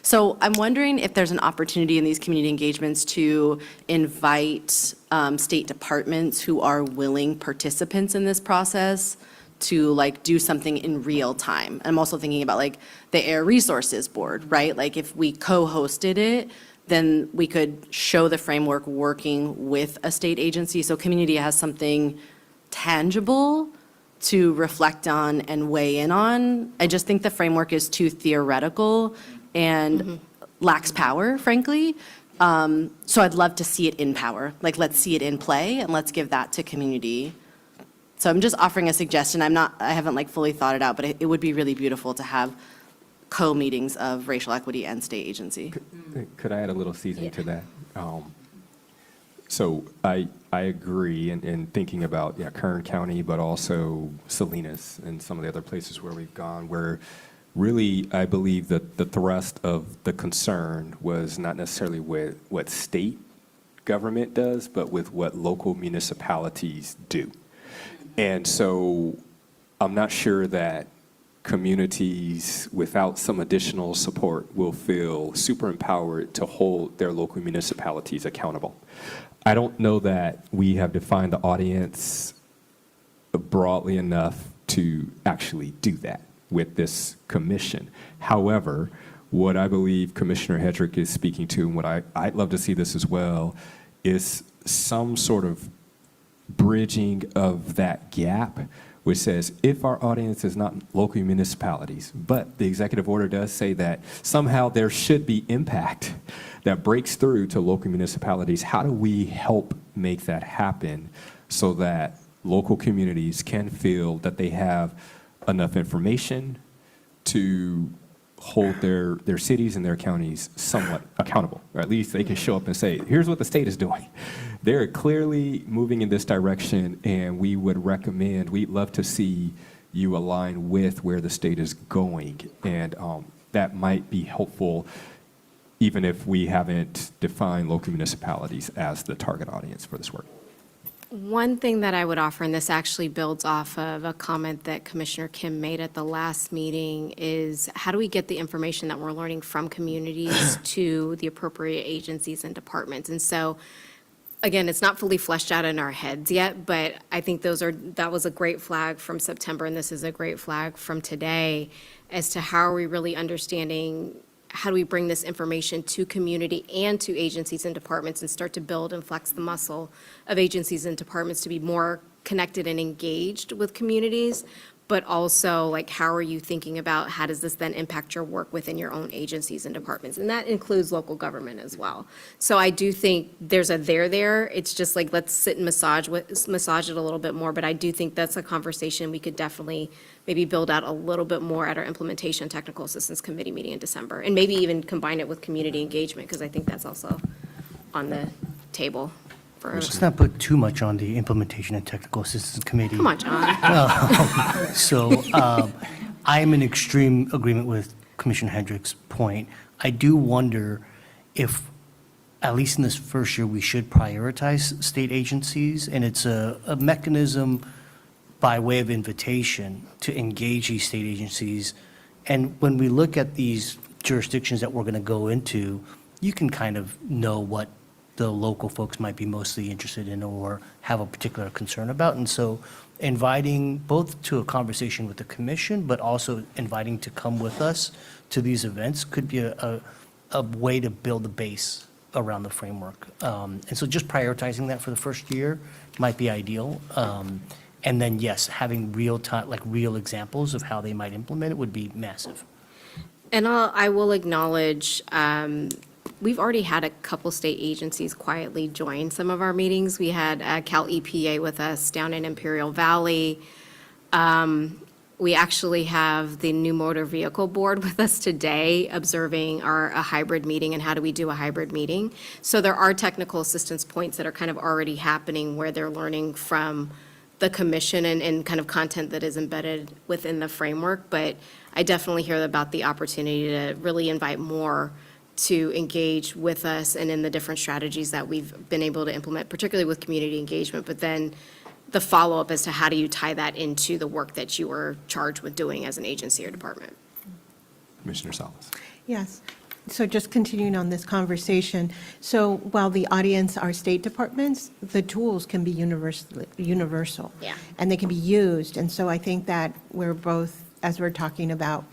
So I'm wondering if there's an opportunity in these community engagements to invite state departments who are willing participants in this process to like do something in real time. I'm also thinking about like the Air Resources Board, right? Like if we co-hosted it, then we could show the framework working with a state agency. So community has something tangible to reflect on and weigh in on. I just think the framework is too theoretical and lacks power, frankly. So I'd love to see it in power. Like, let's see it in play and let's give that to community. So I'm just offering a suggestion. I haven't like fully thought it out, but it would be really beautiful to have co-meetings of racial equity and state agency. Could I add a little seasoning to that? So I agree in thinking about Kern County, but also Salinas and some of the other places where we've gone, where really I believe that the thrust of the concern was not necessarily with what state government does, but with what local municipalities do. And so I'm not sure that communities without some additional support will feel super empowered to hold their local municipalities accountable. I don't know that we have defined the audience broadly enough to actually do that with this commission. However, what I believe Commissioner Hedrick is speaking to, and what I'd love to see this as well, is some sort of bridging of that gap, which says if our audience is not local municipalities, but the executive order does say that somehow there should be impact that breaks through to local municipalities, how do we help make that happen so that local communities can feel that they have enough information to hold their cities and their counties somewhat accountable, or at least they can show up and say, here's what the state is doing. They're clearly moving in this direction, and we would recommend, we'd love to see you align with where the state is going. And that might be helpful even if we haven't defined local municipalities as the target audience for this work. One thing that I would offer, and this actually builds off of a comment that Commissioner Kim made at the last meeting, is how do we get the information that we're learning from communities to the appropriate agencies and departments? And so, again, it's not fully fleshed out in our heads yet, but I think that was a great flag from September, and this is a great flag from today, as to how are we really understanding, how do we bring this information to community and to agencies and departments and start to build and flex the muscle of agencies and departments to be more connected and engaged with communities, but also, like, how are you thinking about how does this then impact your work within your own agencies and departments? And that includes local government as well. So I do think there's a there. It's just like, let's sit and massage it a little bit more, but I do think that's a conversation we could definitely maybe build out a little bit more at our Implementation Technical Assistance Committee meeting in December, and maybe even combine it with community engagement, because I think that's also on the table for, Let's not put too much on the Implementation and Technical Assistance Committee. come on, John. So I am in extreme agreement with Commissioner Hendrick's point. I do wonder if, at least in this first year, we should prioritize state agencies, and it's a mechanism by way of invitation to engage these state agencies. And when we look at these jurisdictions that we're going to go into, you can kind of know what the local folks might be mostly interested in or have a particular concern about. And so inviting both to a conversation with the commission, but also inviting to come with us to these events could be a way to build a base around the framework. And so just prioritizing that for the first year might be ideal. And then, yes, having real-time, like real examples of how they might implement it would be massive. And I will acknowledge, we've already had a couple state agencies quietly join some of our meetings. We had Cal EPA with us down in Imperial Valley. We actually have the New Motor Vehicle Board with us today, observing a hybrid meeting and how do we do a hybrid meeting. So there are technical assistance points that are kind of already happening where they're learning from the commission and kind of content that is embedded within the framework. But I definitely hear about the opportunity to really invite more to engage with us and in the different strategies that we've been able to implement, particularly with community engagement, but then the follow-up as to how do you tie that into the work that you are charged with doing as an agency or department. Commissioner Salas. Yes. So just continuing on this conversation, so while the audience are state departments, the tools can be universal. Yeah. And they can be used. And so I think that we're both, as we're talking about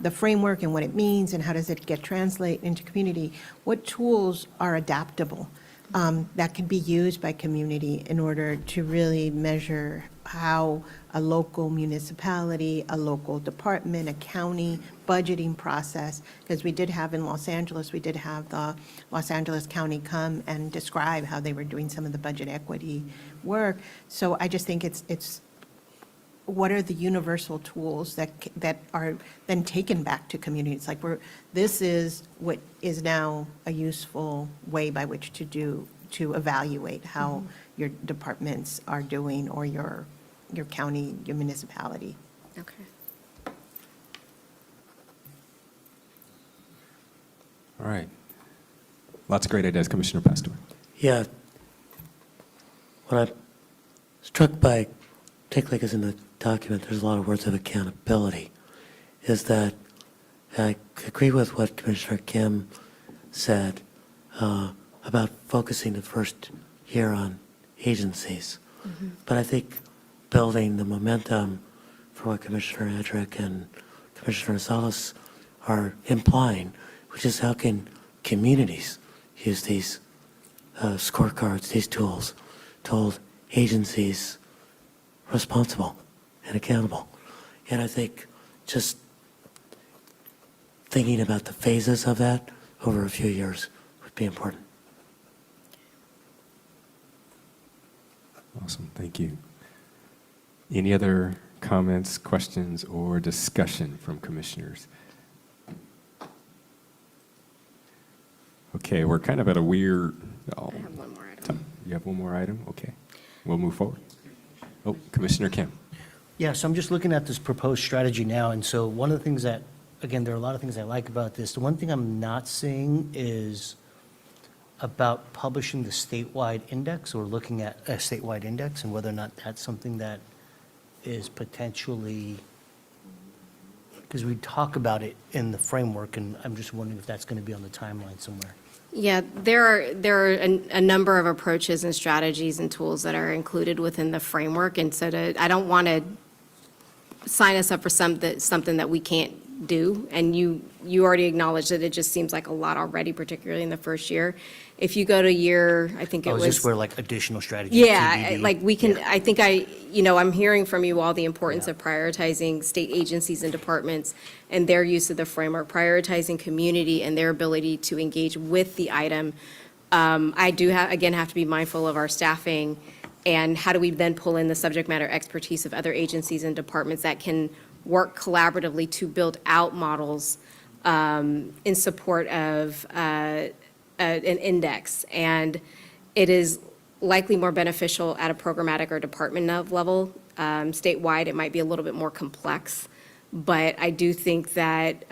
the framework and what it means and how does it get translated into community, what tools are adaptable that can be used by community in order to really measure how a local municipality, a local department, a county budgeting process, because we did have in Los Angeles, we did have the Los Angeles County come and describe how they were doing some of the budget equity work. So I just think it's what are the universal tools that are then taken back to communities? Like this is what is now a useful way by which to evaluate how your departments are doing or your county, your municipality. Okay. All right. Lots of great ideas, Commissioner Pastor. Yeah. When I'm struck by, particularly because in the document, there's a lot of words of accountability. is that I agree with what Commissioner Kim said about focusing the first year on agencies. But I think building the momentum for what Commissioner Edrick and Commissioner Salas are implying, which is how can communities use these scorecards, these tools, to hold agencies responsible and accountable. And I think just thinking about the phases of that over a few years would be important. Awesome, thank you. Any other comments, questions, or discussion from commissioners? Okay, we're kind of at a weird. I have one more item. You have one more item? Okay, we'll move forward. Oh, Commissioner Kim. Yeah, so I'm just looking at this proposed strategy now, and so one of the things that, again, there are a lot of things I like about this. The one thing I'm not seeing is about publishing the statewide index or looking at a statewide index and whether or not that's something that is potentially, because we talk about it in the framework, and I'm just wondering if that's going to be on the timeline somewhere. Yeah, there are a number of approaches and strategies and tools that are included within the framework, and so I don't want to sign us up for something that we can't do, and you already acknowledged that it just seems like a lot already, particularly in the first year. If you go to year, I think it Oh, was. is this where like additional strategies? Yeah, TBD? like we can, Yeah. I think I'm hearing from you all the importance Yeah. of prioritizing state agencies and departments and their use of the framework, prioritizing community and their ability to engage with the item. I do again, have to be mindful of our staffing and how do we then pull in the subject matter expertise of other agencies and departments that can work collaboratively to build out models in support of an index. And it is likely more beneficial at a programmatic or department level. Statewide, it might be a little bit more complex. But I do think that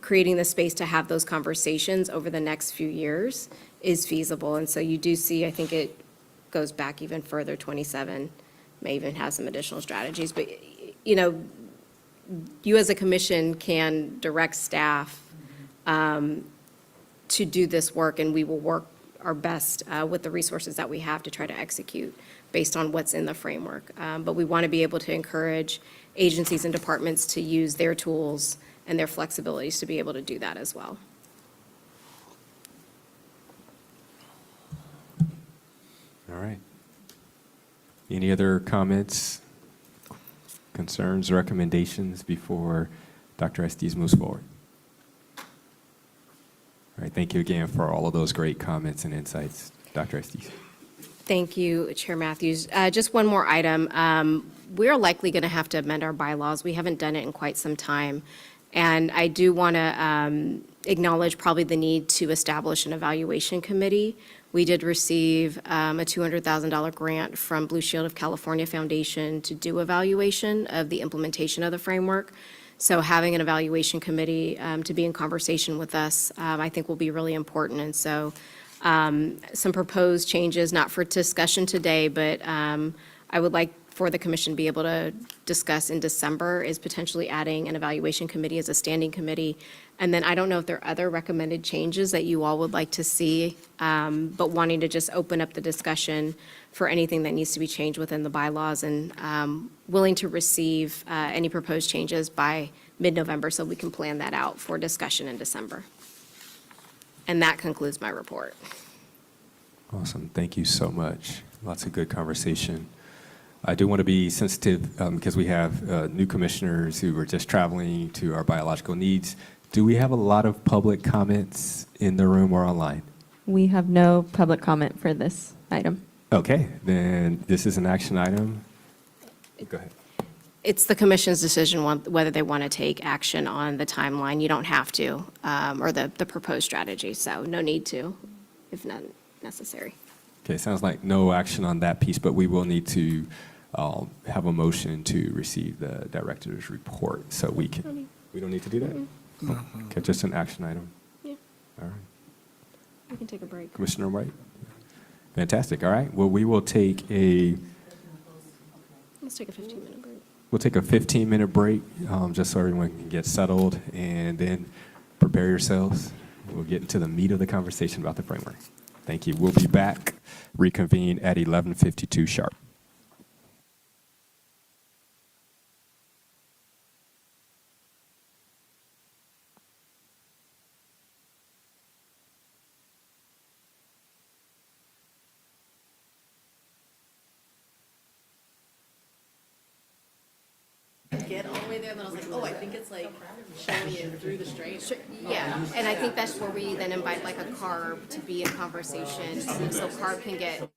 creating the space to have those conversations over the next few years is feasible. And so you do see, I think it goes back even further, 27 may even have some additional strategies. But, you as a commission can direct staff to do this work, and we will work our best with the resources that we have to try to execute based on what's in the framework. But we want to be able to encourage agencies and departments to use their tools and their flexibilities to be able to do that as well. All right. Any other comments, concerns, recommendations before Dr. Estes moves forward? All right, thank you again for all of those great comments and insights, Dr. Estes. Thank you, Chair Matthews. Just one more item. We're likely going to have to amend our bylaws. We haven't done it in quite some time. And I do want to acknowledge probably the need to establish an evaluation committee. We did receive a $200,000 grant from Blue Shield of California Foundation to do evaluation of the implementation of the framework. So having an evaluation committee to be in conversation with us, I think will be really important. And so some proposed changes, not for discussion today, but I would like for the commission to be able to discuss in December is potentially adding an evaluation committee as a standing committee. And then I don't know if there are other recommended changes that you all would like to see, but wanting to just open up the discussion for anything that needs to be changed within the bylaws, and willing to receive any proposed changes by mid-November so we can plan that out for discussion in December. And that concludes my report. Awesome, thank you so much. Lots of good conversation. I do want to be sensitive because we have new commissioners who are just traveling to our biological needs. Do we have a lot of public comments in the room or online? We have no public comment for this item. Okay, then this is an action item. Go ahead. It's the commission's decision whether they want to take action on the timeline. You don't have to, or the proposed strategy, so no need to, if not necessary. Okay, sounds like no action on that piece, but we will need to have a motion to receive the director's report, so we can, we don't need to do that? Okay, just an action item? Yeah. All right. We can take a break. Commissioner White? Fantastic, all right. Well, we will take a, Let's take a 15-minute break. We'll take a 15-minute break, just so everyone can get settled, and then prepare yourselves. We'll get into the meat of the conversation about the framework. Thank you. We'll be back, reconvene at 11:52 sharp. Get all the way there, and then I was like, oh, I think it's like showing you through the straight. Sure, yeah, and I think that's where we then invite like a carb to be in conversation, so carb can get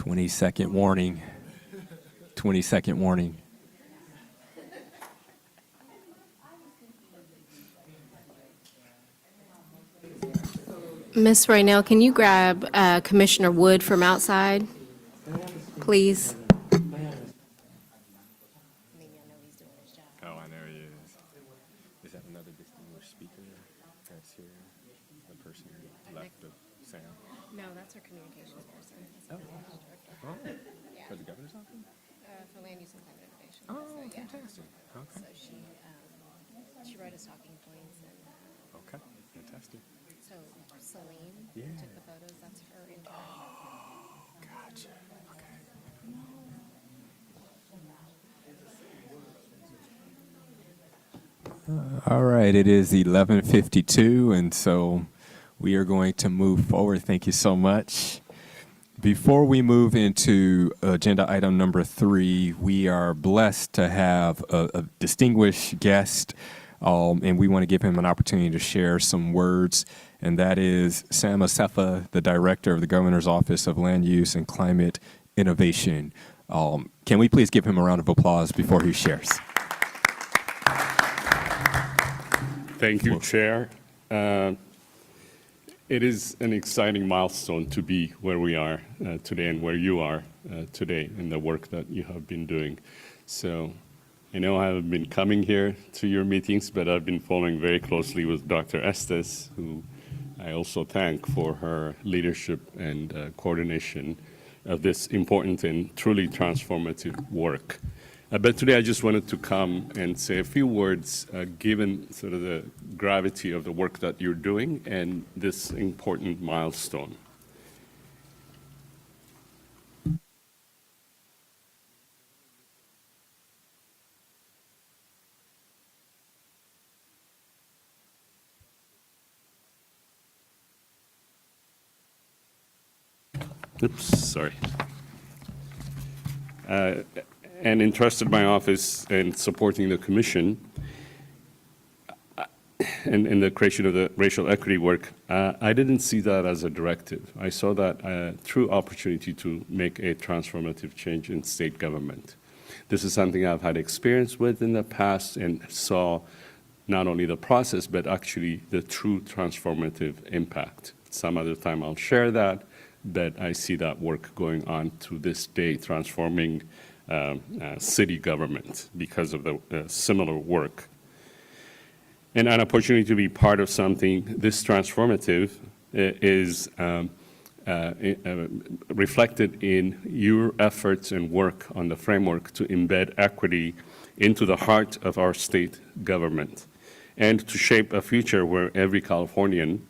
20-second warning. 20-second warning. Ms. Raynell, can you grab Commissioner Wood from outside, please? Oh, I know he is. Is that another distinguished speaker that's here? The person who left the sound? No, that's our communications person. Oh, for the governor's office? For land use and climate innovation. Oh, fantastic. Okay, She wrote us talking points, and okay, fantastic. so Celine Yeah. took the photos, that's her intern. Gotcha, okay. All right, it is 11:52, and so we are going to move forward. Thank you so much. Before we move into agenda item number 3, we are blessed to have a distinguished guest, and we want to give him an opportunity to share some words, and that is Sam Asefa, the Director of the Governor's Office of Land Use and Climate Innovation. Can we please give him a round of applause before he shares? Thank you, Chair. It is an exciting milestone to be where we are today and where you are today in the work that you have been doing. So I know I haven't been coming here to your meetings, but I've been following very closely with Dr. Estes, who I also thank for her leadership and coordination of this important and truly transformative work. But today I just wanted to come and say a few words, given sort of the gravity of the work that you're doing and this important milestone. Oops, sorry. And entrusted my office in supporting the commission and in the creation of the racial equity work. I didn't see that as a directive. I saw that a true opportunity to make a transformative change in state government. This is something I've had experience with in the past and saw not only the process, but actually the true transformative impact. Some other time I'll share that, but I see that work going on to this day, transforming city government because of the similar work. And an opportunity to be part of something this transformative is reflected in your efforts and work on the framework to embed equity into the heart of our state government and to shape a future where every Californian,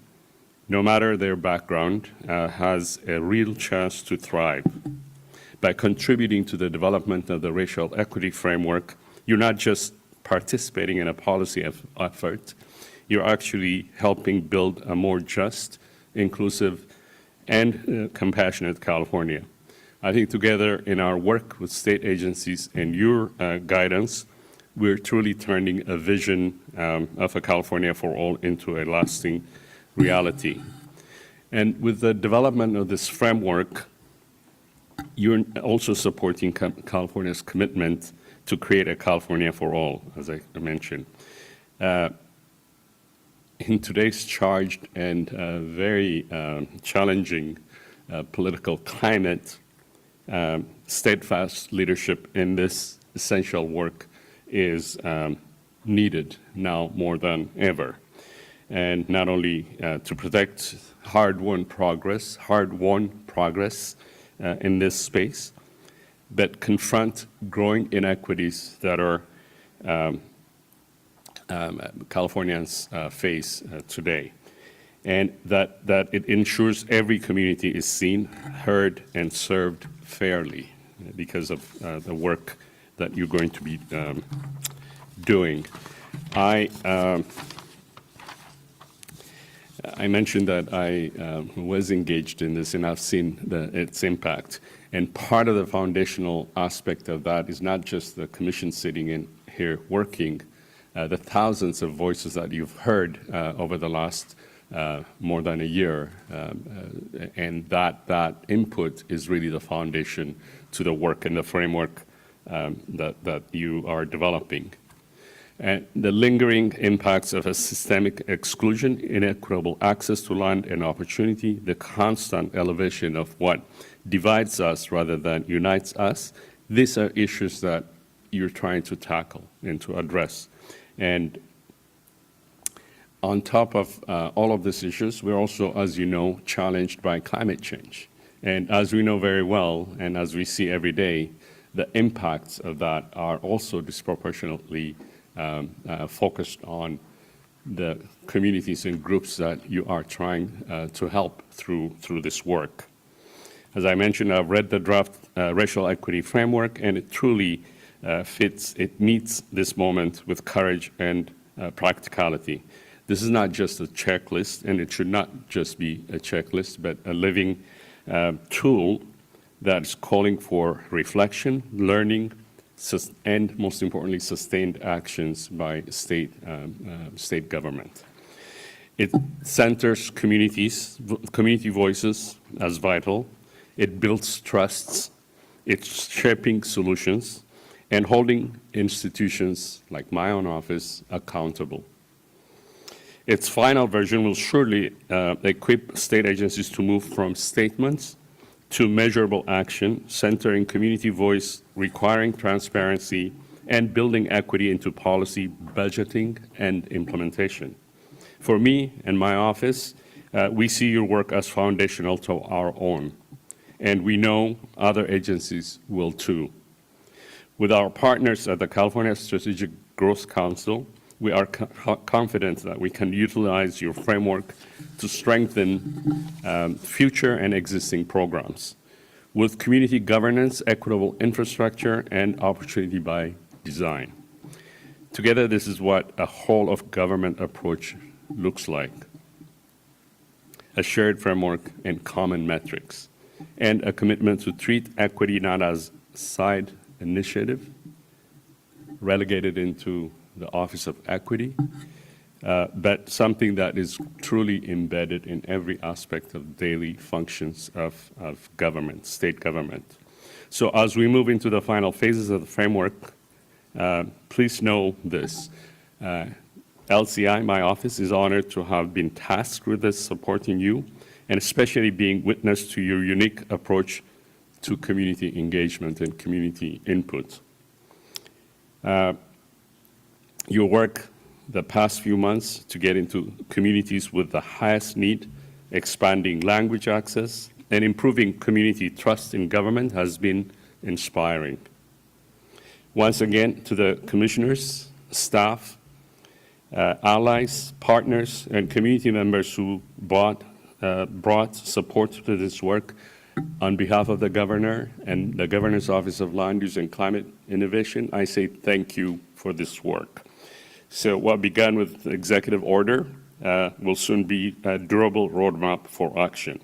no matter their background, has a real chance to thrive. By contributing to the development of the racial equity framework, you're not just participating in a policy effort, you're actually helping build a more just, inclusive, and compassionate California. I think together in our work with state agencies and your guidance, we're truly turning a vision of a California for all into a lasting reality. And with the development of this framework, you're also supporting California's commitment to create a California for all, as I mentioned. In today's charged and very challenging political climate, steadfast leadership in this essential work is needed now more than ever. And not only to protect hard-won progress in this space, but confront growing inequities that are Californians face today. And that it ensures every community is seen, heard, and served fairly because of the work that you're going to be doing. I mentioned that I was engaged in this and I've seen its impact. And part of the foundational aspect of that is not just the commission sitting in here working, the thousands of voices that you've heard over the last more than a year, and that input is really the foundation to the work and the framework that you are developing. And the lingering impacts of a systemic exclusion, inequitable access to land and opportunity, the constant elevation of what divides us rather than unites us, these are issues that you're trying to tackle and to address. And on top of all of these issues, we're also, as you know, challenged by climate change. And as we know very well, and as we see every day, the impacts of that are also disproportionately focused on the communities and groups that you are trying to help through this work. As I mentioned, I've read the draft racial equity framework, and it truly it meets this moment with courage and practicality. This is not just a checklist, and it should not just be a checklist, but a living tool that is calling for reflection, learning, and most importantly, sustained actions by state government. It centers community voices as vital. It builds trusts. It's shaping solutions and holding institutions like my own office accountable. Its final version will surely equip state agencies to move from statements to measurable action, centering community voice, requiring transparency, and building equity into policy, budgeting, and implementation. For me and my office, we see your work as foundational to our own, and we know other agencies will too. With our partners at the California Strategic Growth Council, we are confident that we can utilize your framework to strengthen future and existing programs with community governance, equitable infrastructure, and opportunity by design. Together, this is what a whole of government approach looks like: a shared framework and common metrics, and a commitment to treat equity not as side initiative relegated into the Office of Equity, but something that is truly embedded in every aspect of daily functions of government, state government. So as we move into the final phases of the framework, please know this. LCI, my office, is honored to have been tasked with this, supporting you, and especially being witness to your unique approach to community engagement and community input. Your work the past few months to get into communities with the highest need, expanding language access, and improving community trust in government has been inspiring. Once again, to the commissioners, staff, allies, partners, and community members who brought support to this work, on behalf of the governor and the Governor's Office of Land Use and Climate Innovation, I say thank you for this work. So what began with executive order will soon be a durable roadmap for action.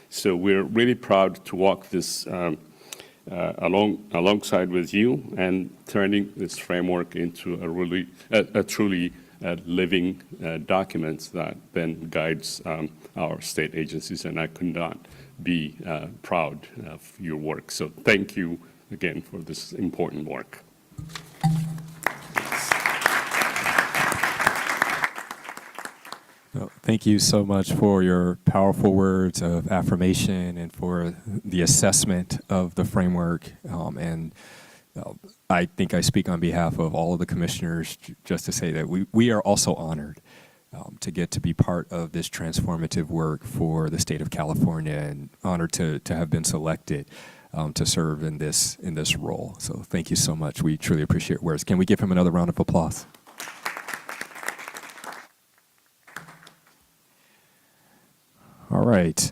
So we're really proud to walk this alongside with you and turning this framework into a truly living document that then guides our state agencies, and I could not be proud of your work. So thank you again for this important work. Well, thank you so much for your powerful words of affirmation and for the assessment of the framework. I think I speak on behalf of all of the commissioners just to say that we are also honored to get to be part of this transformative work for the state of California, and honored to have been selected to serve in this role. So thank you so much. We truly appreciate your words. Can we give him another round of applause? All right.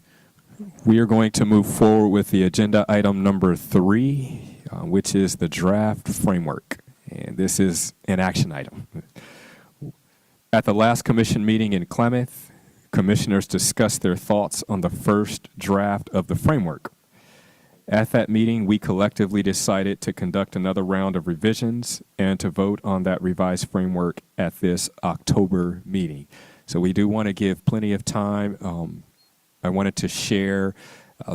We are going to move forward with the agenda item number 3, which is the draft framework. And this is an action item. At the last commission meeting in Klamath, commissioners discussed their thoughts on the first draft of the framework. At that meeting, we collectively decided to conduct another round of revisions and to vote on that revised framework at this October meeting. So we do want to give plenty of time. I wanted to share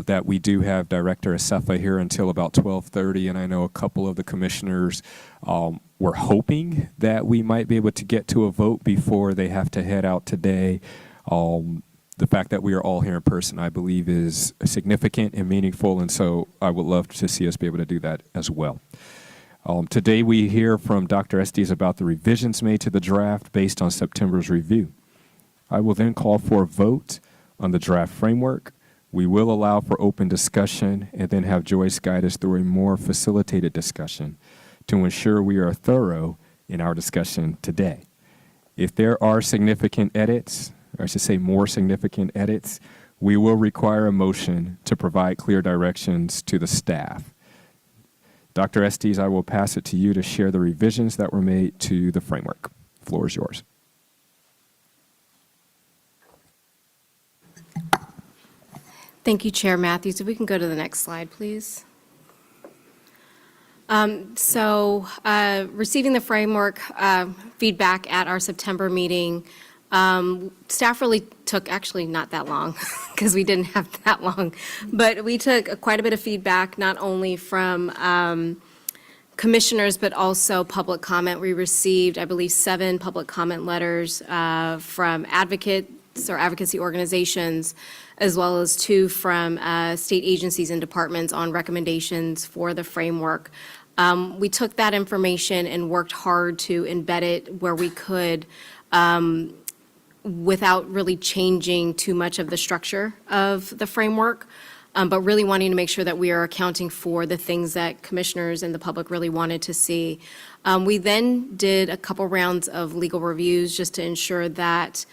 that we do have Director Asefa here until about 12:30, and I know a couple of the commissioners were hoping that we might be able to get to a vote before they have to head out today. The fact that we are all here in person, I believe, is significant and meaningful, and so I would love to see us be able to do that as well. Today we hear from Dr. Estes about the revisions made to the draft based on September's review. I will then call for a vote on the draft framework. We will allow for open discussion and then have Joyce guide us through a more facilitated discussion to ensure we are thorough in our discussion today. If there are significant edits, or I should say more significant edits, we will require a motion to provide clear directions to the staff. Dr. Estes, I will pass it to you to share the revisions that were made to the framework. The floor is yours. Thank you, Chair Matthews. If we can go to the next slide, please. Receiving the framework feedback at our September meeting, staff really took, actually not that long, because we didn't have that long, but we took quite a bit of feedback, not only from commissioners, but also public comment. We received, I believe, 7 public comment letters from advocates or advocacy organizations, as well as 2 from state agencies and departments on recommendations for the framework. We took that information and worked hard to embed it where we could without really changing too much of the structure of the framework, but really wanting to make sure that we are accounting for the things that commissioners and the public really wanted to see. We then did a couple rounds of legal reviews just to ensure that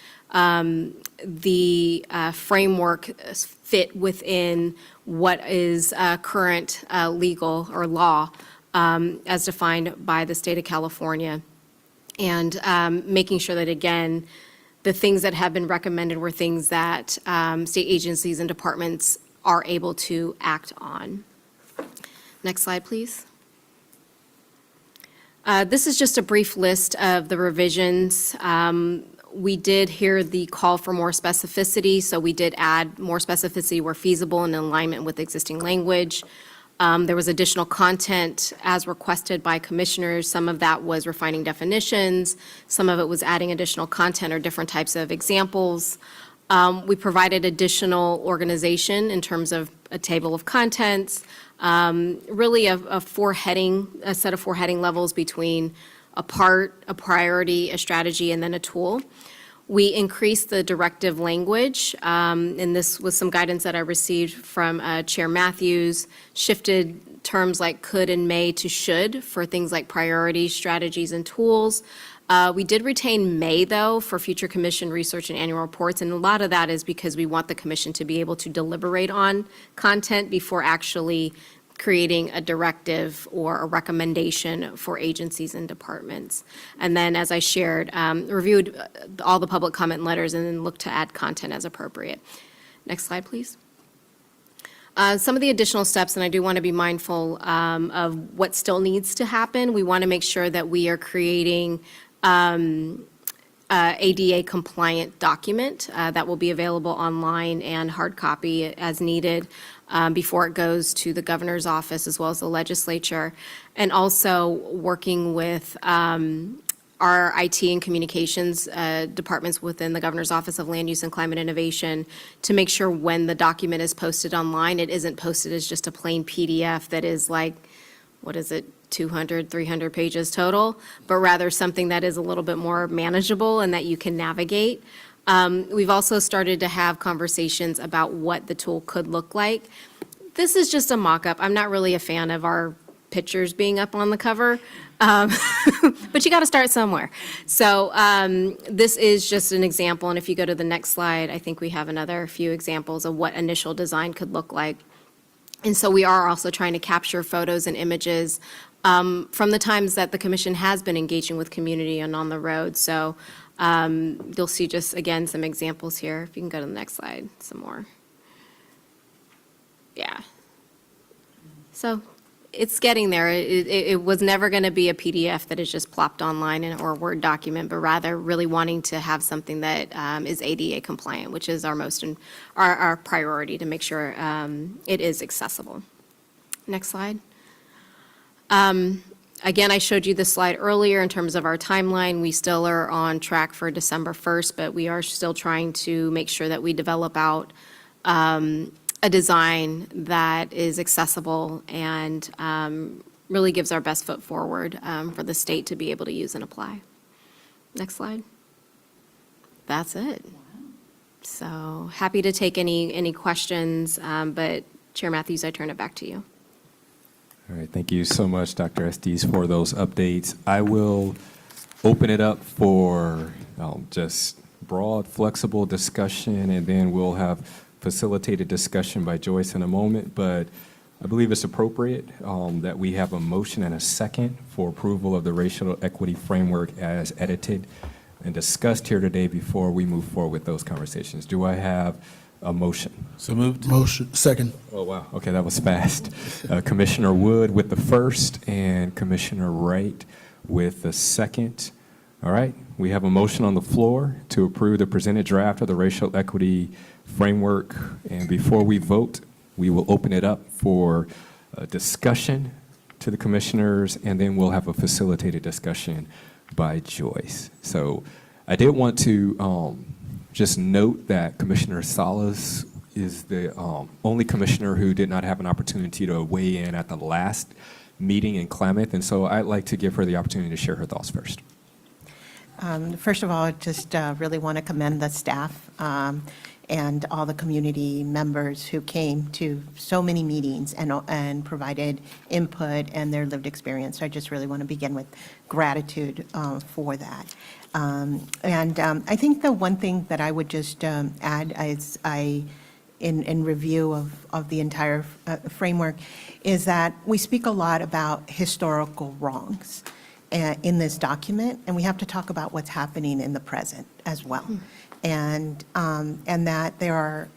the framework fit within what is current legal or law as defined by the state of California. And making sure that, again, the things that have been recommended were things that state agencies and departments are able to act on. Next slide, please. This is just a brief list of the revisions. We did hear the call for more specificity, so we did add more specificity where feasible and in alignment with existing language. There was additional content as requested by commissioners. Some of that was refining definitions. Some of it was adding additional content or different types of examples. We provided additional organization in terms of a table of contents, really a set of 4 heading levels between a part, a priority, a strategy, and then a tool. We increased the directive language, and this was some guidance that I received from Chair Matthews, shifted terms like could and may to should for things like priorities, strategies, and tools. We did retain may, though, for future commission research and annual reports, and a lot of that is because we want the commission to be able to deliberate on content before actually creating a directive or a recommendation for agencies and departments. And then, as I shared, reviewed all the public comment letters and then looked to add content as appropriate. Next slide, please. Some of the additional steps, and I do want to be mindful of what still needs to happen. We want to make sure that we are creating ADA compliant document that will be available online and hard copy as needed before it goes to the governor's office as well as the legislature, and also working with our IT and communications departments within the Governor's Office of Land Use and Climate Innovation to make sure when the document is posted online, it isn't posted as just a plain PDF that is like, what is it, 200, 300 pages total, but rather something that is a little bit more manageable and that you can navigate. We've also started to have conversations about what the tool could look like. This is just a mock-up. I'm not really a fan of our pictures being up on the cover, but you got to start somewhere. So this is just an example, and if you go to the next slide, I think we have another few examples of what initial design could look like. And so we are also trying to capture photos and images from the times that the commission has been engaging with community and on the road. So you'll see just, again, some examples here. If you can go to the next slide, some more. Yeah. So It's getting there. It was never going to be a PDF that is just plopped online or a Word document, but rather really wanting to have something that is ADA compliant, which is our priority to make sure it is accessible. Next slide. Again, I showed you this slide earlier in terms of our timeline. We still are on track for December 1st, but we are still trying to make sure that we develop out a design that is accessible and really gives our best foot forward for the state to be able to use and apply. Next slide. That's it. So happy to take any questions, but Chair Matthews, I turn it back to you. All right, thank you so much, Dr. Estes, for those updates. I will open it up for just broad, flexible discussion, and then we'll have facilitated discussion by Joyce in a moment, but I believe it's appropriate that we have a motion and a second for approval of the racial equity framework as edited and discussed here today before we move forward with those conversations. Do I have a motion? So moved. Motion, second. Oh, wow. Okay, that was fast. Commissioner Wood with the first and Commissioner Wright with the second. All right, we have a motion on the floor to approve the presented draft of the racial equity framework. And before we vote, we will open it up for discussion to the commissioners, and then we'll have a facilitated discussion by Joyce. So I did want to just note that Commissioner Salas is the only commissioner who did not have an opportunity to weigh in at the last meeting in Klamath, and so I'd like to give her the opportunity to share her thoughts first. First of all, I just really want to commend the staff and all the community members who came to so many meetings and provided input and their lived experience. So I just really want to begin with gratitude for that. And I think the one thing that I would just add is in review of the entire framework is that we speak a lot about historical wrongs in this document, and we have to talk about what's happening in the present as well. And that there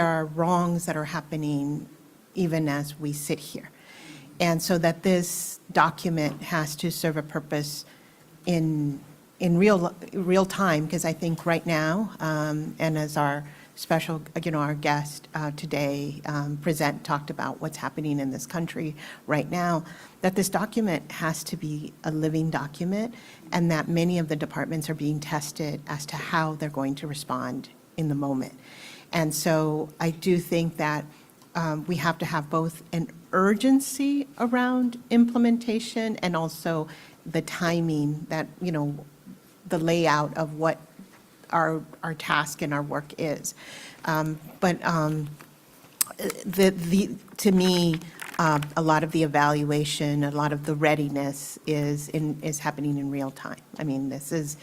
are wrongs that are happening even as we sit here. And so that this document has to serve a purpose in real time, because I think right now, and as our special, our guest today talked about what's happening in this country right now, that this document has to be a living document, and that many of the departments are being tested as to how they're going to respond in the moment. And so I do think that we have to have both an urgency around implementation and also the timing that, the layout of what our task and our work is. But to me, a lot of the evaluation, a lot of the readiness is happening in real time. I mean, this is,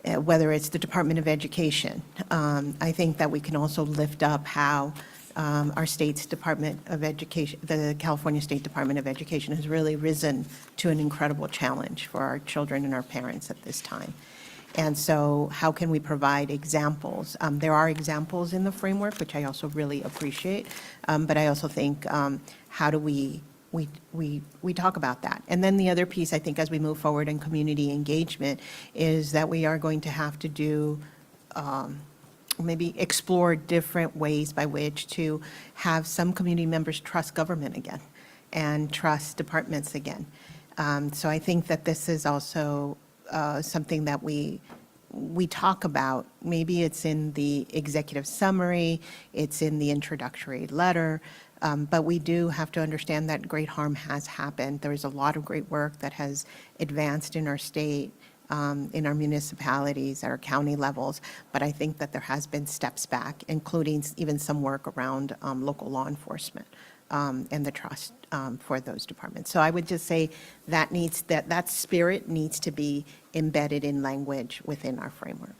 whether it's the Department of Education, I think that we can also lift up how our state's Department of Education, the California State Department of Education, has really risen to an incredible challenge for our children and our parents at this time. And so how can we provide examples? There are examples in the framework, which I also really appreciate, but I also think how do we talk about that? And then the other piece, I think, as we move forward in community engagement, is that we are going to have to do maybe explore different ways by which to have some community members trust government again and trust departments again. So I think that this is also something that we talk about. Maybe it's in the executive summary, it's in the introductory letter, but we do have to understand that great harm has happened. There is a lot of great work that has advanced in our state, in our municipalities, at our county levels, but I think that there has been steps back, including even some work around local law enforcement and the trust for those departments. So I would just say that spirit needs to be embedded in language within our framework.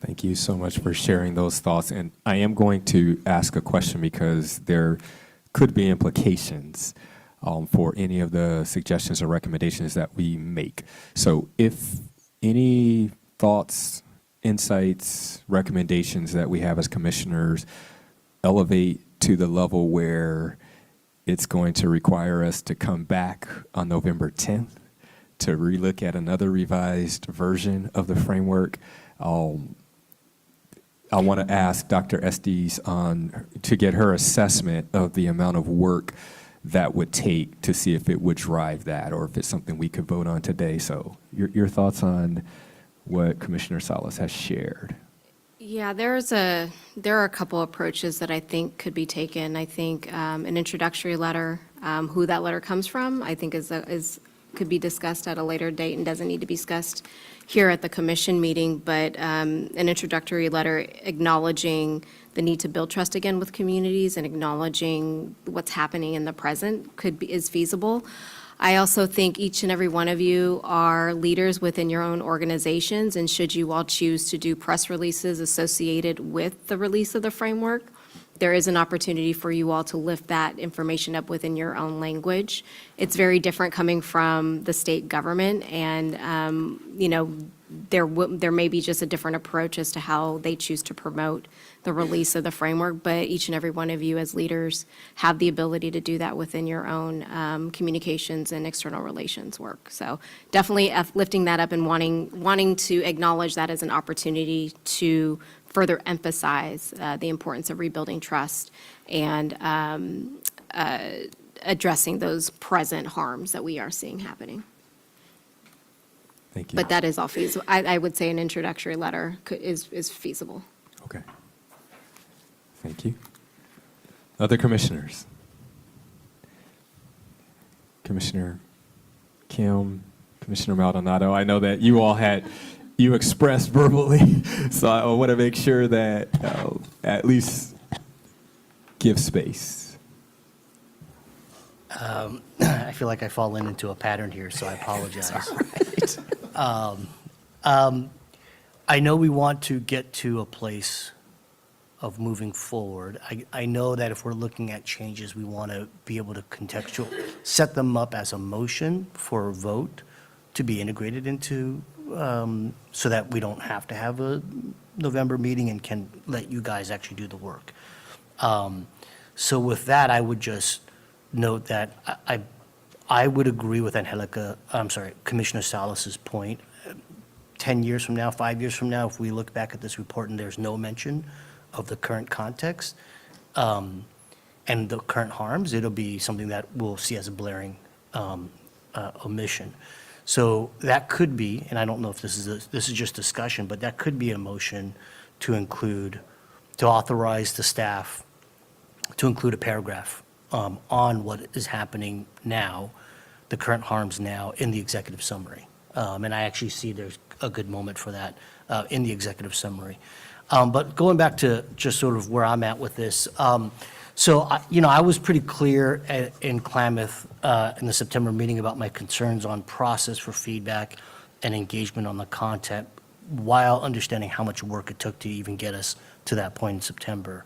Thank you so much for sharing those thoughts. And I am going to ask a question because there could be implications for any of the suggestions or recommendations that we make. So if any thoughts, insights, recommendations that we have as commissioners elevate to the level where it's going to require us to come back on November 10th to relook at another revised version of the framework. I want to ask Dr. Estes to get her assessment of the amount of work that would take to see if it would drive that or if it's something we could vote on today. So your thoughts on what Commissioner Salas has shared? Yeah, there are a couple approaches that I think could be taken. I think an introductory letter, who that letter comes from, I think could be discussed at a later date and doesn't need to be discussed here at the commission meeting, but an introductory letter acknowledging the need to build trust again with communities and acknowledging what's happening in the present is feasible. I also think each and every one of you are leaders within your own organizations, and should you all choose to do press releases associated with the release of the framework, there is an opportunity for you all to lift that information up within your own language. It's very different coming from the state government, and, there may be just a different approach as to how they choose to promote the release of the framework, but each and every one of you as leaders have the ability to do that within your own communications and external relations work. So definitely lifting that up and wanting to acknowledge that as an opportunity to further emphasize the importance of rebuilding trust and addressing those present harms that we are seeing happening. Thank you. But that is all feasible. I would say an introductory letter is feasible. Okay. Thank you. Other commissioners? Commissioner Kim, Commissioner Maldonado, I know that you all you expressed verbally, so I want to make sure that at least give space. I feel like I fall into a pattern here, so I apologize. I know we want to get to a place of moving forward. I know that if we're looking at changes, we want to be able to set them up as a motion for a vote to be integrated into, so that we don't have to have a November meeting and can let you guys actually do the work. So with that, I would just note that I would agree with Commissioner Salas's point. 10 years from now, 5 years from now, if we look back at this report and there's no mention of the current context and the current harms, it'll be something that we'll see as a blaring omission. So that could be, and I don't know if this is just discussion, but that could be a motion to authorize the staff to include a paragraph on what is happening now, the current harms now, in the executive summary. And I actually see there's a good moment for that in the executive summary. But going back to just sort of where I'm at with this, I was pretty clear in Klamath in the September meeting about my concerns on process for feedback and engagement on the content, while understanding how much work it took to even get us to that point in September.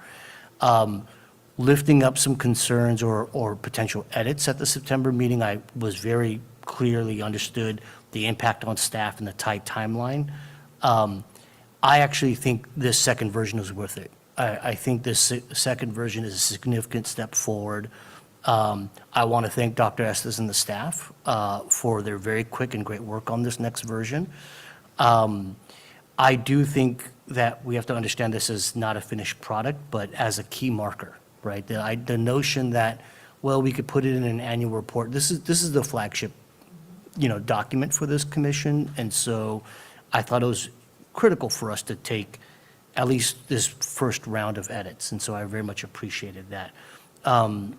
Lifting up some concerns or potential edits at the September meeting, I was very clearly understood the impact on staff and the tight timeline. I actually think this second version is worth it. I think this second version is a significant step forward. I want to thank Dr. Estes and the staff for their very quick and great work on this next version. I do think that we have to understand this as not a finished product, but as a key marker, right? The notion that, well, we could put it in an annual report. This is the flagship, document for this commission, and so I thought it was critical for us to take at least this first round of edits, and so I very much appreciated that. I'm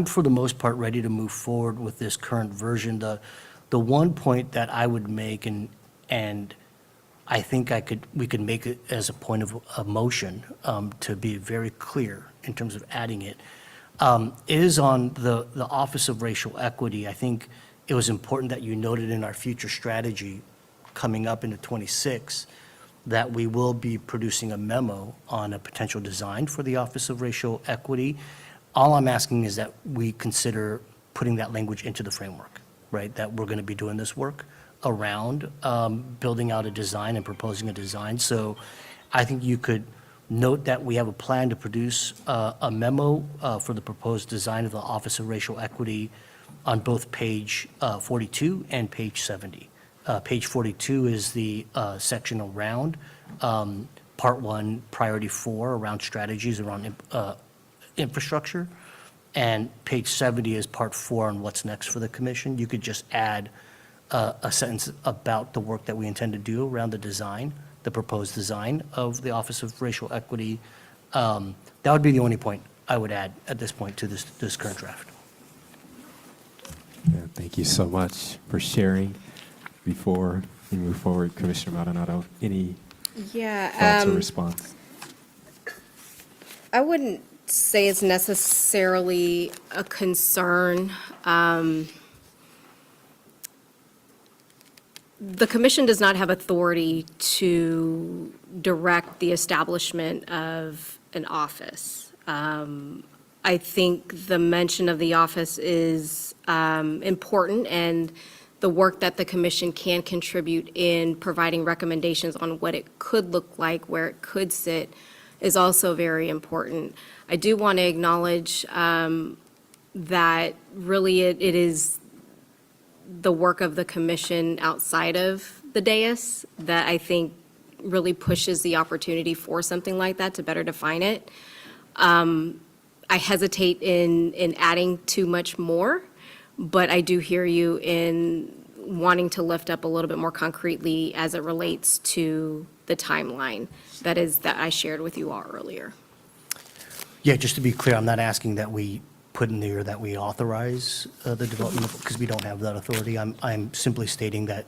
for the most part ready to move forward with this current version. The one point that I would make, and I think we could make it as a point of a motion to be very clear in terms of adding it, is on the Office of Racial Equity. I think it was important that you noted in our future strategy coming up into 26 that we will be producing a memo on a potential design for the Office of Racial Equity. All I'm asking is that we consider putting that language into the framework, right? That we're going to be doing this work around building out a design and proposing a design. So I think you could Note that we have a plan to produce a memo for the proposed design of the Office of Racial Equity on both page 42 and page 70. Page 42 is the section around Part 1, Priority 4, around strategies around infrastructure, and page 70 is Part 4 on what's next for the commission. You could just add a sentence about the work that we intend to do around the design, the proposed design of the Office of Racial Equity. That would be the only point I would add at this point to this current draft. Yeah, thank you so much for sharing. Before we move forward, Commissioner Maldonado, any thoughts or response? I wouldn't say it's necessarily a concern. The commission does not have authority to direct the establishment of an office. I think the mention of the office is important, and the work that the commission can contribute in providing recommendations on what it could look like, where it could sit, is also very important. I do want to acknowledge that really it is the work of the commission outside of the dais that I think really pushes the opportunity for something like that to better define it. I hesitate in adding too much more, but I do hear you in wanting to lift up a little bit more concretely as it relates to the timeline that I shared with you all earlier. Yeah, just to be clear, I'm not asking that we put in there that we authorize the development, because we don't have that authority. I'm simply stating that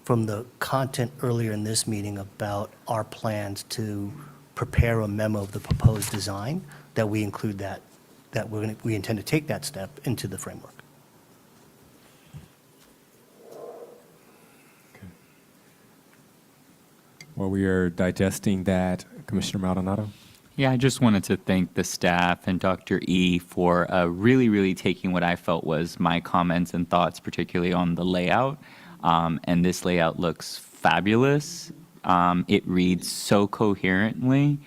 from the content earlier in this meeting about our plans to prepare a memo of the proposed design, that we include that we intend to take that step into the framework. While we are digesting that, Commissioner Maldonado? Yeah, I just wanted to thank the staff and Dr. E for really taking what I felt was my comments and thoughts, particularly on the layout. And this layout looks fabulous. It reads so coherently.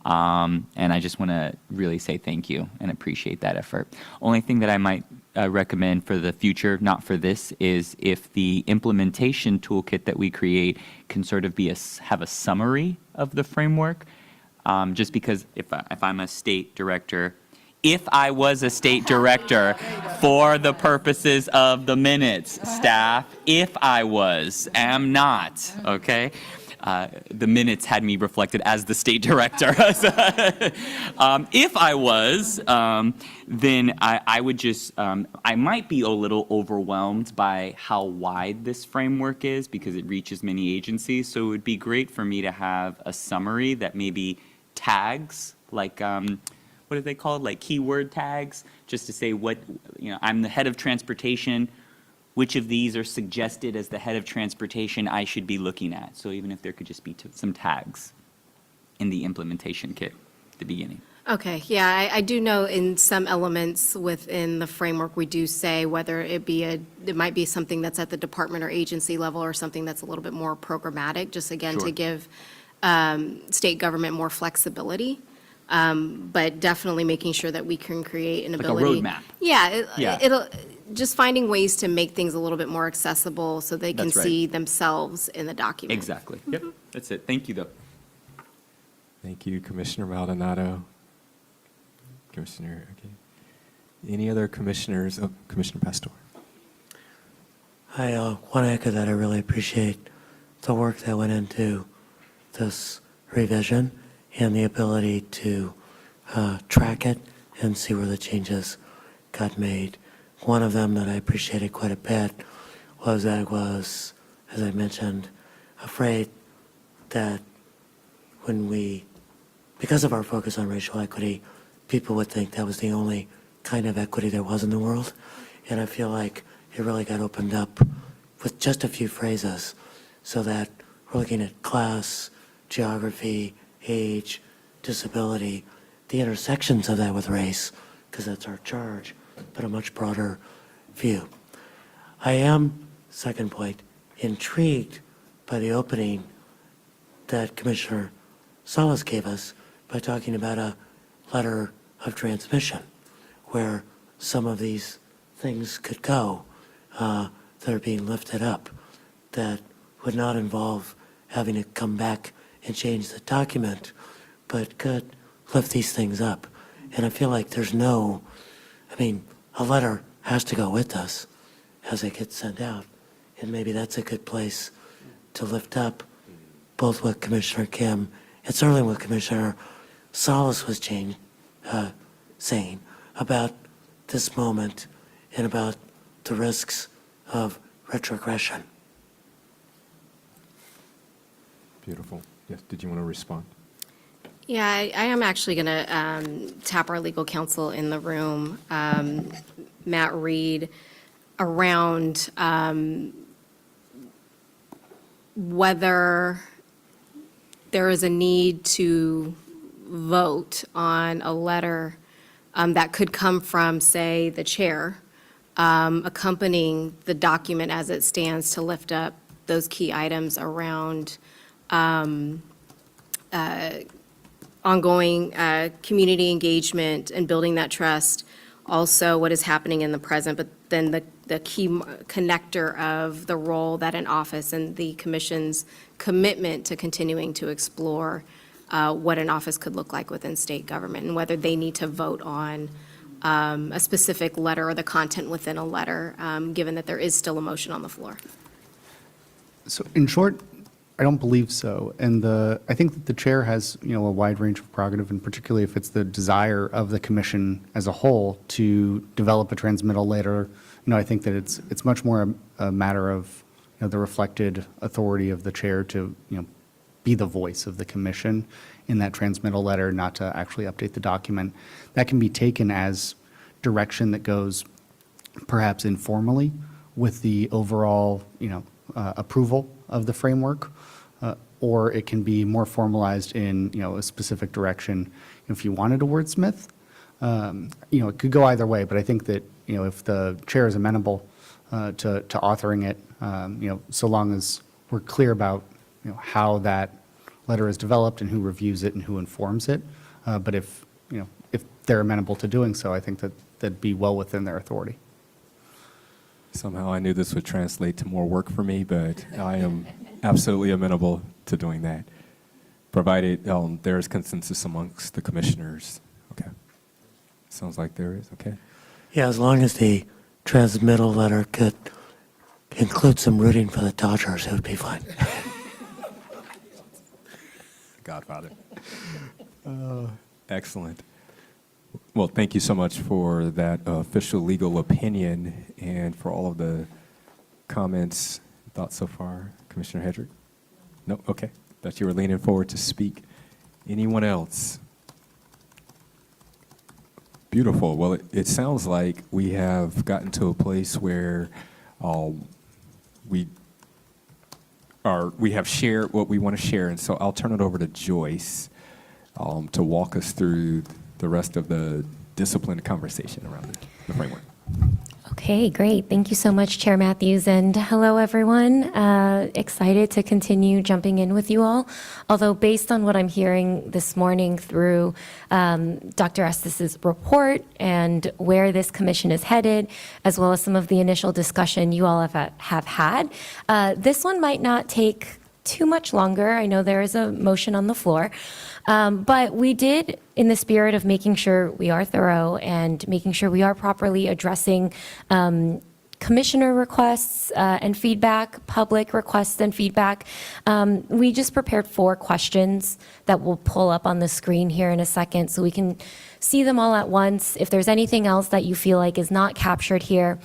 And I just want to really say thank you and appreciate that effort. Only thing that I might recommend for the future, not for this, is if the implementation toolkit that we create can sort of have a summary of the framework. Just because if I'm a state director, if I was a state director for the purposes of the minutes, staff, if I am not, okay? The minutes had me reflected as the state director. If I was, then I would just, I might be a little overwhelmed by how wide this framework is because it reaches many agencies. So it would be great for me to have a summary that maybe tags, like, what are they called? Like keyword tags, just to say what, I'm the head of transportation. Which of these are suggested as the head of transportation I should be looking at? So even if there could just be some tags in the implementation kit at the beginning. Okay, yeah, I do know in some elements within the framework, we do say whether it might be something that's at the department or agency level or something that's a little bit more programmatic, just again to Sure. give state government more flexibility. But definitely making sure that we can create an Like a ability. roadmap. Yeah, Yeah. it'll, just finding ways to make things a little bit more accessible so they can That's right. see themselves in the document. Exactly. Yep, that's it. Thank you, though. Thank you, Commissioner Maldonado. Commissioner, okay. Any other commissioners? Oh, Commissioner Pastor. I want to echo that. I really appreciate the work that went into this revision and the ability to track it and see where the changes got made. One of them that I appreciated quite a bit was that I was, as I mentioned, afraid that because of our focus on racial equity, people would think that was the only kind of equity there was in the world. And I feel like it really got opened up with just a few phrases so that we're looking at class, geography, age, disability, the intersections of that with race, because that's our charge, but a much broader view. I am, second point, intrigued by the opening that Commissioner Salas gave us by talking about a letter of transmission where some of these things could go that are being lifted up that would not involve having to come back and change the document, but could lift these things up. And I feel like there's no, I mean, a letter has to go with us as it gets sent out. And maybe that's a good place to lift up both what Commissioner Kim and certainly what Commissioner Salas was saying about this moment and about the risks of retrogression. Beautiful. Yes, did you want to respond? Yeah, I am actually going to tap our legal counsel in the room, Matt Reed, around whether there is a need to vote on a letter that could come from, say, the chair, accompanying the document as it stands to lift up those key items around ongoing community engagement and building that trust, also what is happening in the present, but then the key connector of the role that an office and the commission's commitment to continuing to explore what an office could look like within state government and whether they need to vote on a specific letter or the content within a letter, given that there is still a motion on the floor. So in short, I don't believe so. And I think that the chair has, a wide range of prerogative, and particularly if it's the desire of the commission as a whole to develop a transmittal letter, I think that it's much more a matter of, the reflected authority of the chair to, be the voice of the commission in that transmittal letter, not to actually update the document. That can be taken as direction that goes perhaps informally with the overall, approval of the framework, or it can be more formalized in, a specific direction. If you wanted a wordsmith, it could go either way, but I think that, if the chair is amenable to authoring it, so long as we're clear about, how that letter is developed and who reviews it and who informs it. But if they're amenable to doing so, I think that that'd be well within their authority. Somehow I knew this would translate to more work for me, but I am absolutely amenable to doing that, provided there is consensus amongst the commissioners. Okay. Sounds like there is. Okay. Yeah, as long as the transmittal letter could include some rooting for the Dodgers, it would be fine. Godfather. Excellent. Well, thank you so much for that official legal opinion and for all of the comments, thoughts so far. Commissioner Hedrick? No? Okay. Thought you were leaning forward to speak. Anyone else? Beautiful. Well, it sounds like we have gotten to a place where we have shared what we want to share, and so I'll turn it over to Joyce to walk us through the rest of the disciplined conversation around the framework. Okay, great. Thank you so much, Chair Matthews, and hello, everyone. Excited to continue jumping in with you all. Although based on what I'm hearing this morning through Dr. Estes' report and where this commission is headed, as well as some of the initial discussion you all have had, this one might not take too much longer. I know there is a motion on the floor. But we did, in the spirit of making sure we are thorough and making sure we are properly addressing commissioner requests and feedback, public requests and feedback, we just prepared 4 questions that we'll pull up on the screen here in a second so we can see them all at once. If there's anything else that you feel like is not captured here,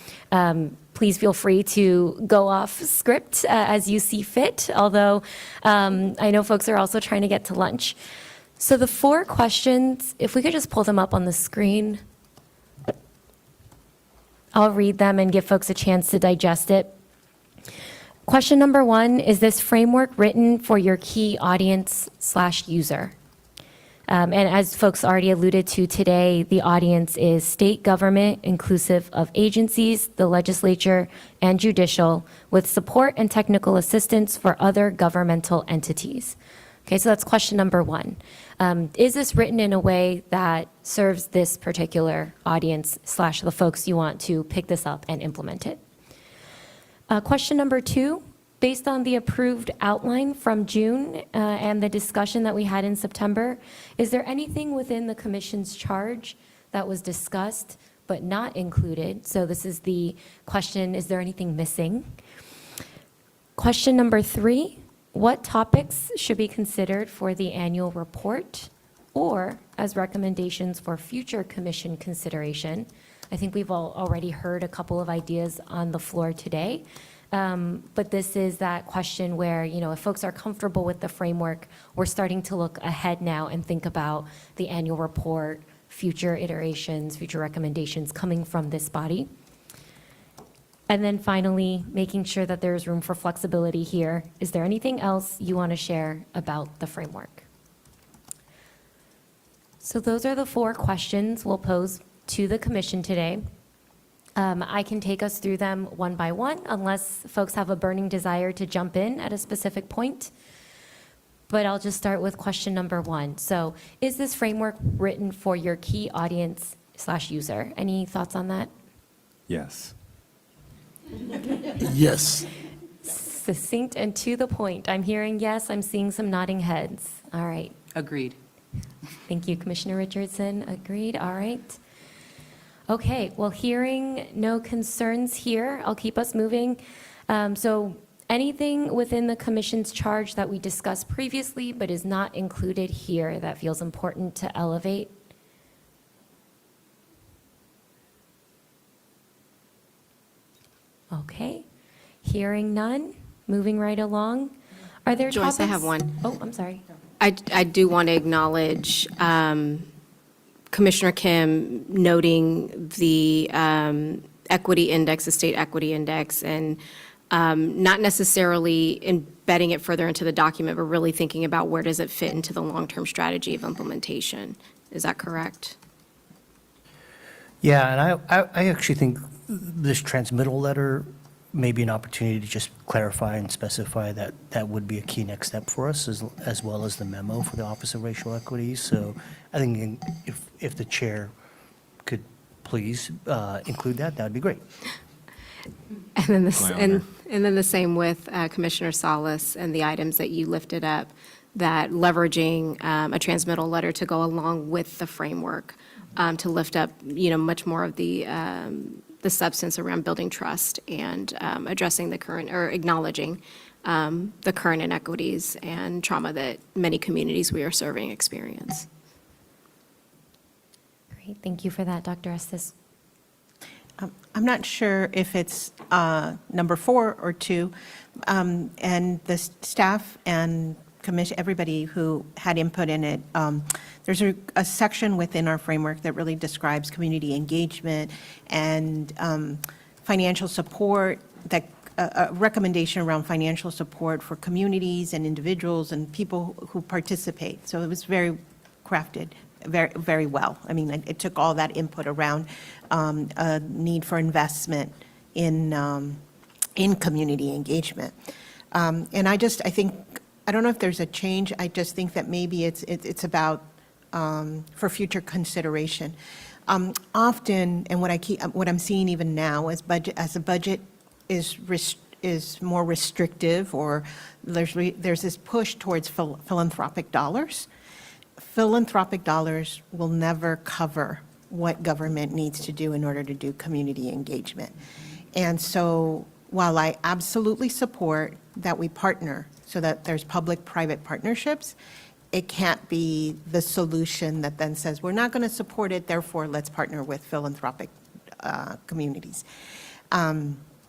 please feel free to go off script as you see fit, although I know folks are also trying to get to lunch. So the 4 questions, if we could just pull them up on the screen, I'll read them and give folks a chance to digest it. Question number 1, is this framework written for your key audience/user? And as folks already alluded to today, the audience is state government, inclusive of agencies, the legislature, and judicial, with support and technical assistance for other governmental entities. Okay, so that's question number one. Is this written in a way that serves this particular audience / the folks you want to pick this up and implement it? Question number two, based on the approved outline from June and the discussion that we had in September, is there anything within the commission's charge that was discussed but not included? So this is the question, is there anything missing? Question number three, what topics should be considered for the annual report or as recommendations for future commission consideration? I think we've already heard a couple of ideas on the floor today. But this is that question where, if folks are comfortable with the framework, we're starting to look ahead now and think about the annual report, future iterations, future recommendations coming from this body. And then finally, making sure that there's room for flexibility here. Is there anything else you want to share about the framework? So those are the 4 questions we'll pose to the commission today. I can take us through them one by one, unless folks have a burning desire to jump in at a specific point. But I'll just start with question number 1. So is this framework written for your key audience / user? Any thoughts on that? Yes. Yes. Succinct and to the point. I'm hearing yes, I'm seeing some nodding heads. All right. Agreed. Thank you, Commissioner Richardson. Agreed. All right. Okay, well, hearing no concerns here, I'll keep us moving. So anything within the commission's charge that we discussed previously but is not included here that feels important to elevate? Okay, hearing none, moving right along. Are there topics? Joyce, I have one. Oh, I'm sorry. I do want to acknowledge Commissioner Kim noting the equity index, the state equity index, and not necessarily embedding it further into the document, but really thinking about where does it fit into the long-term strategy of implementation. Is that correct? Yeah, and I actually think this transmittal letter may be an opportunity to just clarify and specify that that would be a key next step for us, as well as the memo for the Office of Racial Equity. So I think if the chair could please include that, that would be great. And then My honor. and then the same with Commissioner Salas and the items that you lifted up, that leveraging a transmittal letter to go along with the framework to lift up, much more of the substance around building trust and addressing the current, or acknowledging the current inequities and trauma that many communities we are serving experience. Great, thank you for that, Dr. Estes. I'm not sure if it's number 4 or 2, and the staff and commission, everybody who had input in it, there's a section within our framework that really describes community engagement and financial support, that a recommendation around financial support for communities and individuals and people who participate. So it was very crafted, very, very well. I mean, it took all that input around a need for investment in community engagement. And I think, I don't know if there's a change. I just think that maybe it's about for future consideration. Often, and what I'm seeing even now as the budget is more restrictive, or there's this push towards philanthropic dollars. Philanthropic dollars will never cover what government needs to do in order to do community engagement. And so while I absolutely support that we partner so that there's public-private partnerships, it can't be the solution that then says, we're not going to support it, therefore let's partner with philanthropic communities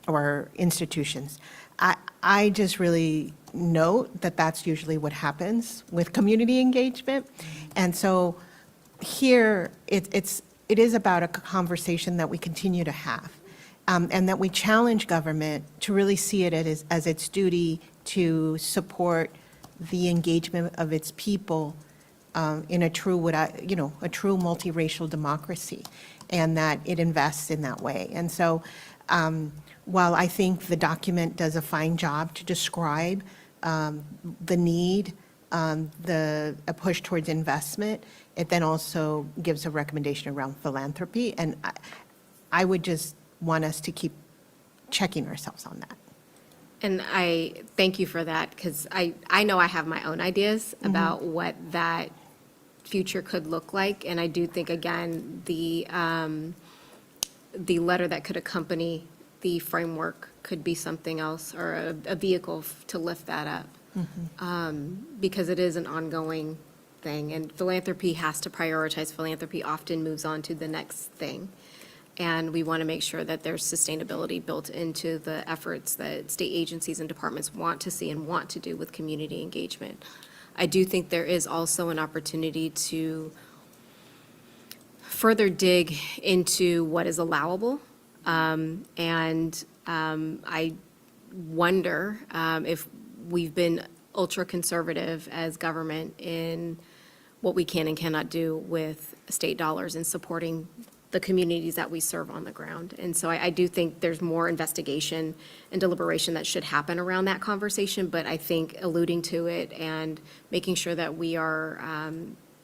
or institutions. I just really note that that's usually what happens with community engagement. And so here, it is about a conversation that we continue to have, and that we challenge government to really see it as its duty to support the engagement of its people in a true multiracial democracy, and that it invests in that way. And so while I think the document does a fine job to describe the need a push towards investment, it then also gives a recommendation around philanthropy. And I would just want us to keep checking ourselves on that. And I thank you for that, because I know I have my own ideas about what that future could look like. And I do think, again, the letter that could accompany the framework could be something else, or a vehicle to lift that up. Because it is an ongoing thing, and philanthropy has to prioritize. Philanthropy often moves on to the next thing. And we want to make sure that there's sustainability built into the efforts that state agencies and departments want to see and want to do with community engagement. I do think there is also an opportunity to further dig into what is allowable. I wonder if we've been ultra-conservative as government in what we can and cannot do with state dollars in supporting the communities that we serve on the ground. And so I do think there's more investigation and deliberation that should happen around that conversation, but I think alluding to it and making sure that we are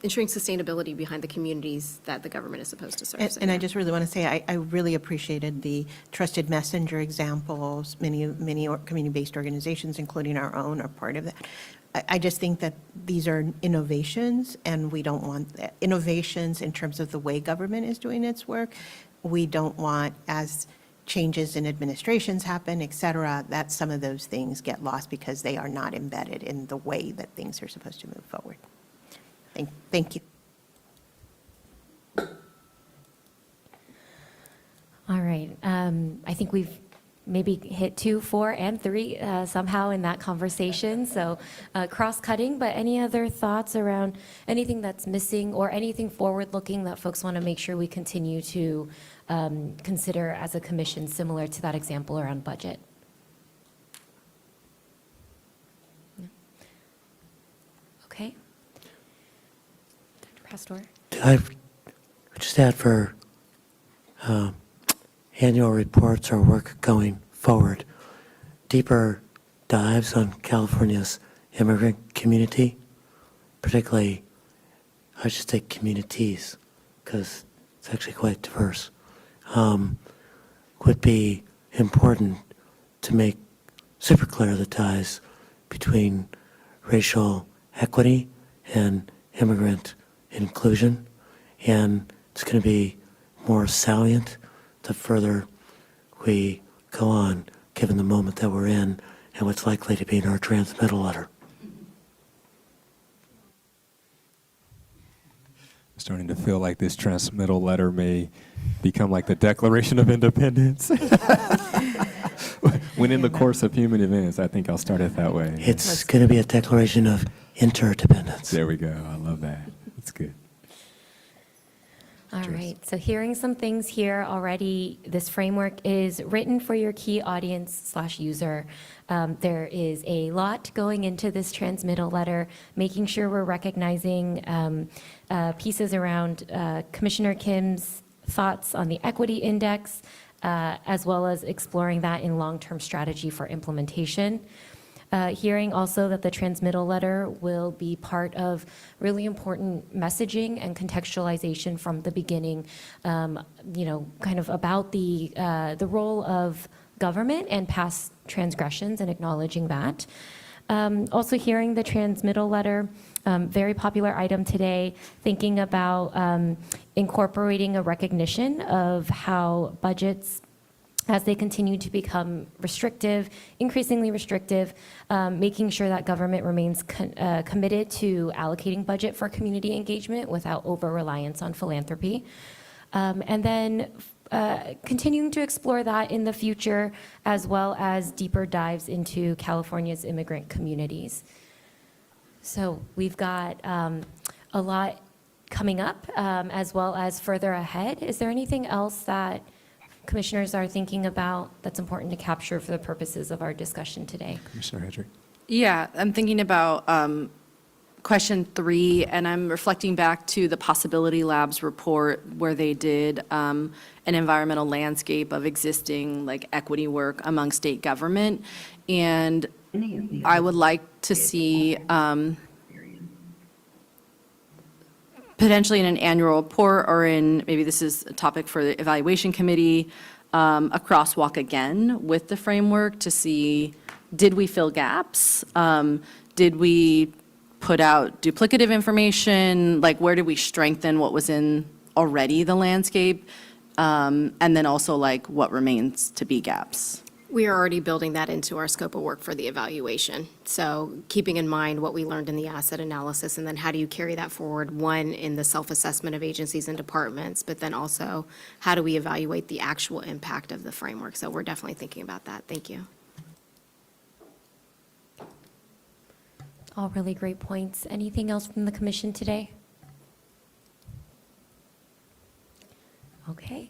ensuring sustainability behind the communities that the government is supposed to serve. And I just really want to say, I really appreciated the trusted messenger examples. Many community-based organizations, including our own, are part of that. I just think that these are innovations, and we don't want innovations in terms of the way government is doing its work. We don't want, as changes in administrations happen, et cetera, that some of those things get lost because they are not embedded in the way that things are supposed to move forward. Thank you. All right. I think we've maybe hit 2, 4, and 3 somehow in that conversation. So cross-cutting, but any other thoughts around anything that's missing or anything forward-looking that folks want to make sure we continue to consider as a commission, similar to that example around budget? No? Okay. Dr. Pastor? I would just add for annual reports or work going forward, deeper dives on California's immigrant community, particularly, I should say communities, because it's actually quite diverse, would be important to make super clear the ties between racial equity and immigrant inclusion, and it's going to be more salient the further we go on, given the moment that we're in and what's likely to be in our transmittal letter. I'm starting to feel like this transmittal letter may become like the Declaration of Independence. When in the course of human events, I think I'll start it that way. It's going to be a declaration of interdependence. There we go. I love that. That's good. All right, so hearing some things here already, this framework is written for your key audience/user. There is a lot going into this transmittal letter, making sure we're recognizing pieces around Commissioner Kim's thoughts on the equity index, as well as exploring that in long-term strategy for implementation. Hearing also that the transmittal letter will be part of really important messaging and contextualization from the beginning, kind of about the role of government and past transgressions and acknowledging that. Also hearing the transmittal letter, very popular item today, thinking about incorporating a recognition of how budgets, as they continue to become restrictive, increasingly restrictive, making sure that government remains committed to allocating budget for community engagement without over-reliance on philanthropy. And then continuing to explore that in the future, as well as deeper dives into California's immigrant communities. So we've got a lot coming up, as well as further ahead. Is there anything else that commissioners are thinking about that's important to capture for the purposes of our discussion today? Commissioner Hedrick. Yeah, I'm thinking about question 3, and I'm reflecting back to the Possibility Labs report where they did an environmental landscape of existing equity work among state government. And I would like to see potentially in an annual report or in, maybe this is a topic for the evaluation committee, a crosswalk again with the framework to see, did we fill gaps? Did we put out duplicative information? Like, where did we strengthen what was in already the landscape? And then also, like, what remains to be gaps? We are already building that into our scope of work for the evaluation. So keeping in mind what we learned in the asset analysis, and then how do you carry that forward, one, in the self-assessment of agencies and departments, but then also, how do we evaluate the actual impact of the framework? So we're definitely thinking about that. Thank you. All really great points. Anything else from the commission today? Okay.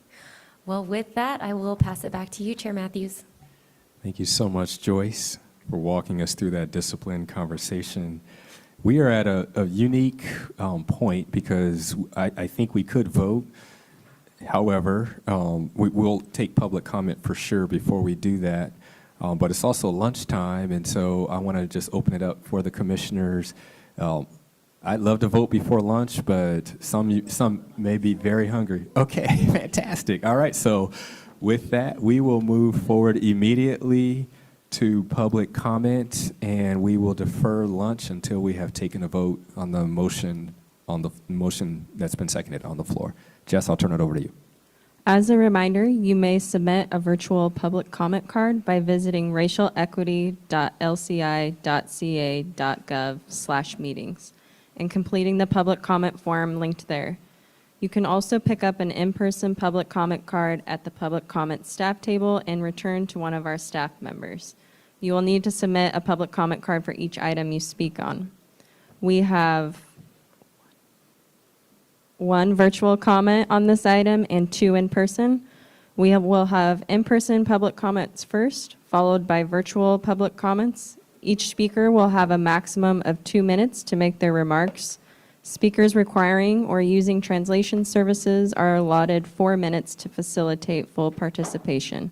Well, with that, I will pass it back to you, Chair Matthews. Thank you so much, Joyce, for walking us through that disciplined conversation. We are at a unique point because I think we could vote. However, we will take public comment for sure before we do that. But it's also lunchtime, and so I want to just open it up for the commissioners. I'd love to vote before lunch, but some may be very hungry. Okay, fantastic. All right, so with that, we will move forward immediately to public comment, and we will defer lunch until we have taken a vote on the motion that's been seconded on the floor. Jess, I'll turn it over to you. As a reminder, you may submit a virtual public comment card by visiting racialequity.lci.ca.gov/meetings and completing the public comment form linked there. You can also pick up an in-person public comment card at the public comment staff table and return to one of our staff members. You will need to submit a public comment card for each item you speak on. We have one virtual comment on this item and 2 in person. Will have in-person public comments first, followed by virtual public comments. Each speaker will have a maximum of 2 minutes to make their remarks. Speakers requiring or using translation services are allotted 4 minutes to facilitate full participation.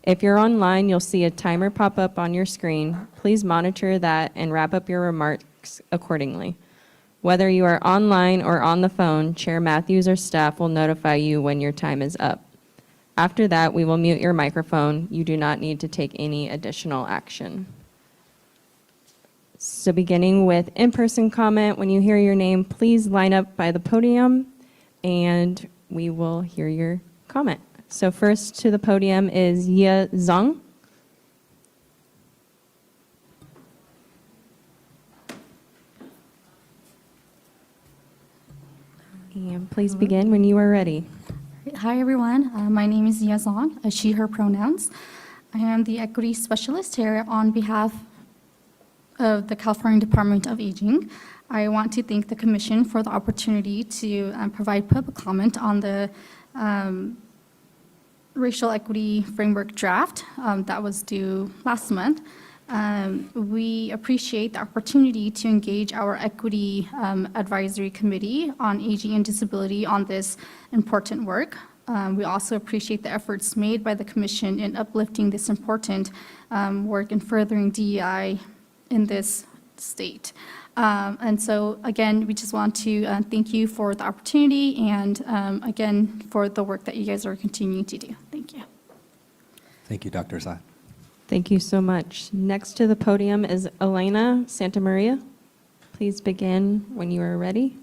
If you're online, you'll see a timer pop up on your screen. Please monitor that and wrap up your remarks accordingly. Whether you are online or on the phone, Chair Matthews or staff will notify you when your time is up. After that, we will mute your microphone. You do not need to take any additional action. So beginning with in-person comment, when you hear your name, please line up by the podium and we will hear your comment. So first to the podium is Ye Zhang. And please begin when you are ready. Hi, everyone. My name is Ye Zhang, she, her pronouns. I am the equity specialist here on behalf of the California Department of Aging. I want to thank the Commission for the opportunity to provide public comment on the racial equity framework draft that was due last month. We appreciate the opportunity to engage our Equity Advisory Committee on Aging and Disability on this important work. We also appreciate the efforts made by the Commission in uplifting this important work and furthering DEI in this state. And so, again, we just want to thank you for the opportunity and, again, for the work that you guys are continuing to do. Thank you. Thank you, Dr. Zai. Thank you so much. Next to the podium is Elena Santamaria. Please begin when you are ready.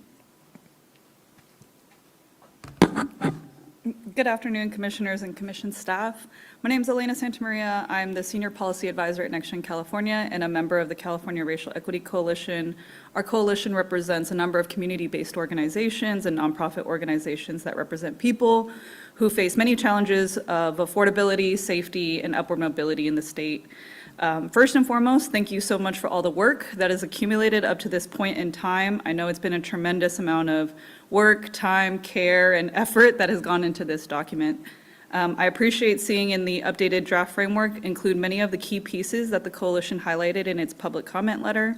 Good afternoon, commissioners and commission staff. My name is Elena Santamaria. I'm the Senior Policy Advisor at NextGen California and a member of the California Racial Equity Coalition. Our coalition represents a number of community-based organizations and nonprofit organizations that represent people who face many challenges of affordability, safety, and upward mobility in the state. First and foremost, thank you so much for all the work that has accumulated up to this point in time. I know it's been a tremendous amount of work, time, care, and effort that has gone into this document. I appreciate seeing in the updated draft framework include many of the key pieces that the coalition highlighted in its public comment letter.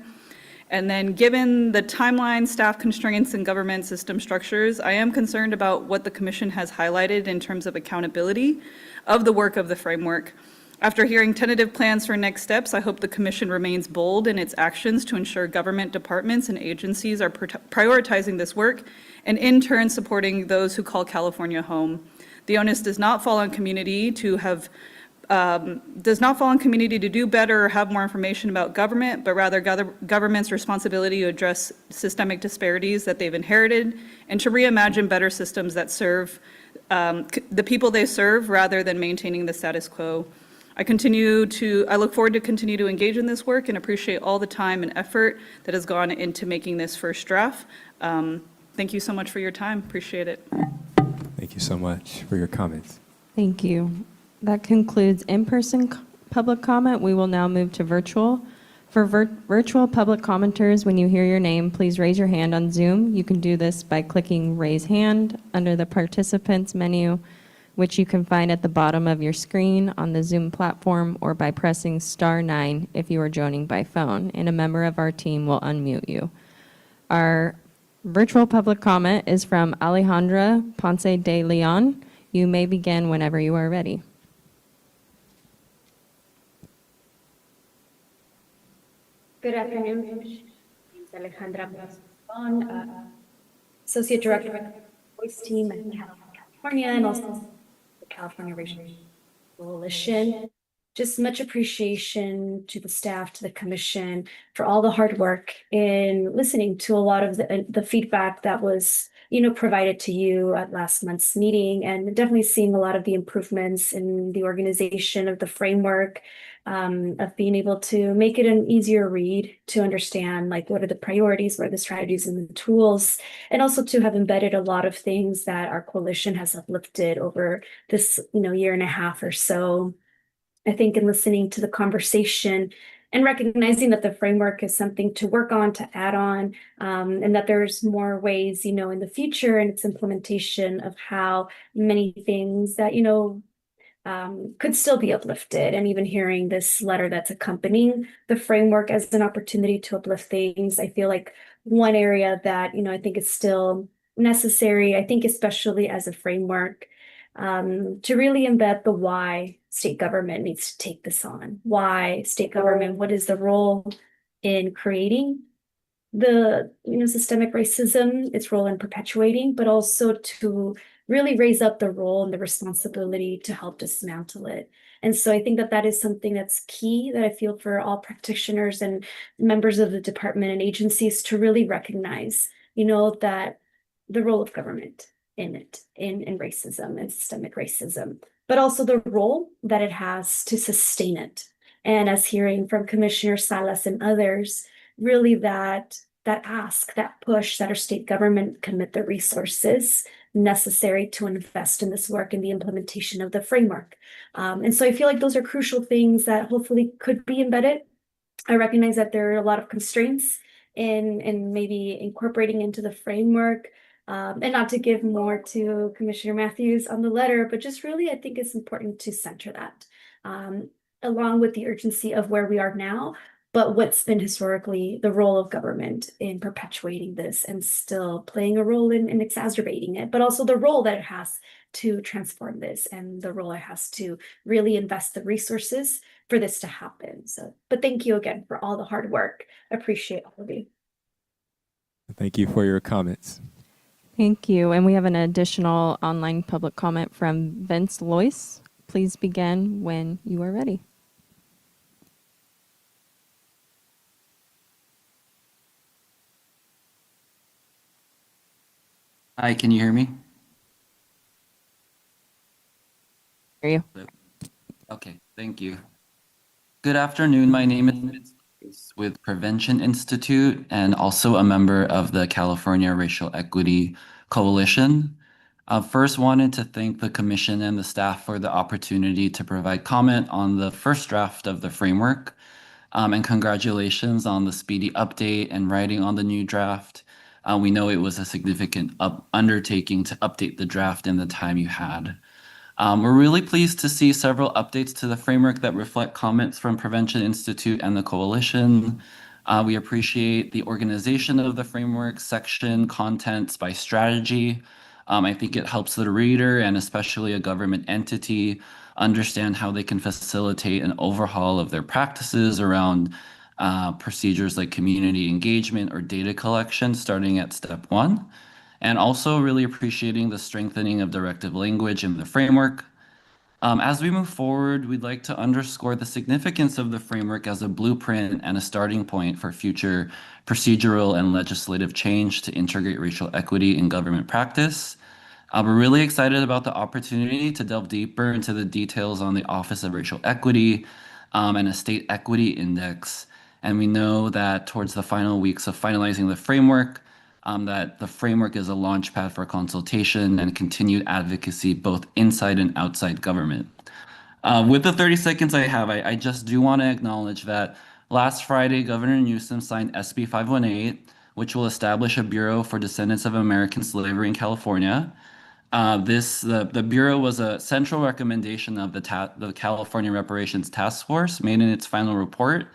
And then given the timeline, staff constraints, and government system structures, I am concerned about what the commission has highlighted in terms of accountability of the work of the framework. After hearing tentative plans for next steps, I hope the Commission remains bold in its actions to ensure government departments and agencies are prioritizing this work and in turn supporting those who call California home. The onus does not fall on community to do better or have more information about government, but rather government's responsibility to address systemic disparities that they've inherited and to reimagine better systems that serve the people they serve rather than maintaining the status quo. I look forward to continue to engage in this work and appreciate all the time and effort that has gone into making this first draft. Thank you so much for your time. Appreciate it. Thank you so much for your comments. Thank you. That concludes in-person public comment. We will now move to virtual. For virtual public commenters, when you hear your name, please raise your hand on Zoom. You can do this by clicking Raise Hand under the Participants menu, which you can find at the bottom of your screen on the Zoom platform, or by pressing *9 if you are joining by phone, and a member of our team will unmute you. Our virtual public comment is from Alejandra Ponce de Leon. You may begin whenever you are ready. Good afternoon. My name is Alejandra Ponce de Leon, Associate Director of the Voice Team in California, and also the California Racial Coalition. Just much appreciation to the staff, to the commission, for all the hard work in listening to a lot of the feedback that was, provided to you at last month's meeting, and definitely seeing a lot of the improvements in the organization of the framework, of being able to make it an easier read to understand, like, what are the priorities, what are the strategies and the tools, and also to have embedded a lot of things that our coalition has uplifted over this, year and a half or so. I think in listening to the conversation and recognizing that the framework is something to work on, to add on, and that there's more ways, in the future and its implementation of how many things that, could still be uplifted. And even hearing this letter that's accompanying the framework as an opportunity to uplift things, I feel like one area that, I think is still necessary, I think especially as a framework, to really embed the why state government needs to take this on. Why state government, what is the role in creating the, systemic racism, its role in perpetuating, but also to really raise up the role and the responsibility to help dismantle it. And so I think that that is something that's key, that I feel for all practitioners and members of the department and agencies to really recognize, that the role of government in it, in racism and systemic racism, but also the role that it has to sustain it. And as hearing from Commissioner Salas and others, really that ask, that push that our state government commit the resources necessary to invest in this work and the implementation of the framework. And so I feel like those are crucial things that hopefully could be embedded. I recognize that there are a lot of constraints in maybe incorporating into the framework, and not to give more to Commissioner Matthews on the letter, but just really, I think it's important to center that, along with the urgency of where we are now, but what's been historically the role of government in perpetuating this and still playing a role in exacerbating it, but also the role that it has to transform this and the role it has to really invest the resources for this to happen. So, but thank you again for all the hard work. I appreciate all of you. Thank you for your comments. Thank you. And we have an additional online public comment from Vince Lois. Please begin when you are ready. Hi, can you hear me? Hear you. Okay, thank you. Good afternoon. My name is Vince Lois with Prevention Institute and also a member of the California Racial Equity Coalition. First, wanted to thank the Commission and the staff for the opportunity to provide comment on the first draft of the framework. And congratulations on the speedy update and writing on the new draft. We know it was a significant undertaking to update the draft in the time you had. We're really pleased to see several updates to the framework that reflect comments from Prevention Institute and the Coalition. We appreciate the organization of the framework section, contents by strategy, I think it helps the reader and especially a government entity understand how they can facilitate an overhaul of their practices around procedures like community engagement or data collection, starting at step 1. And also really appreciating the strengthening of directive language in the framework. As we move forward, we'd like to underscore the significance of the framework as a blueprint and a starting point for future procedural and legislative change to integrate racial equity in government practice. We're really excited about the opportunity to delve deeper into the details on the Office of Racial Equity and a State Equity Index. And we know that towards the final weeks of finalizing the framework, that the framework is a launchpad for consultation and continued advocacy both inside and outside government. With the 30 seconds I have, I just do want to acknowledge that last Friday, Governor Newsom signed SB 518, which will establish a Bureau for Descendants of American Slavery in California. The Bureau was a central recommendation of the California Reparations Task Force made in its final report.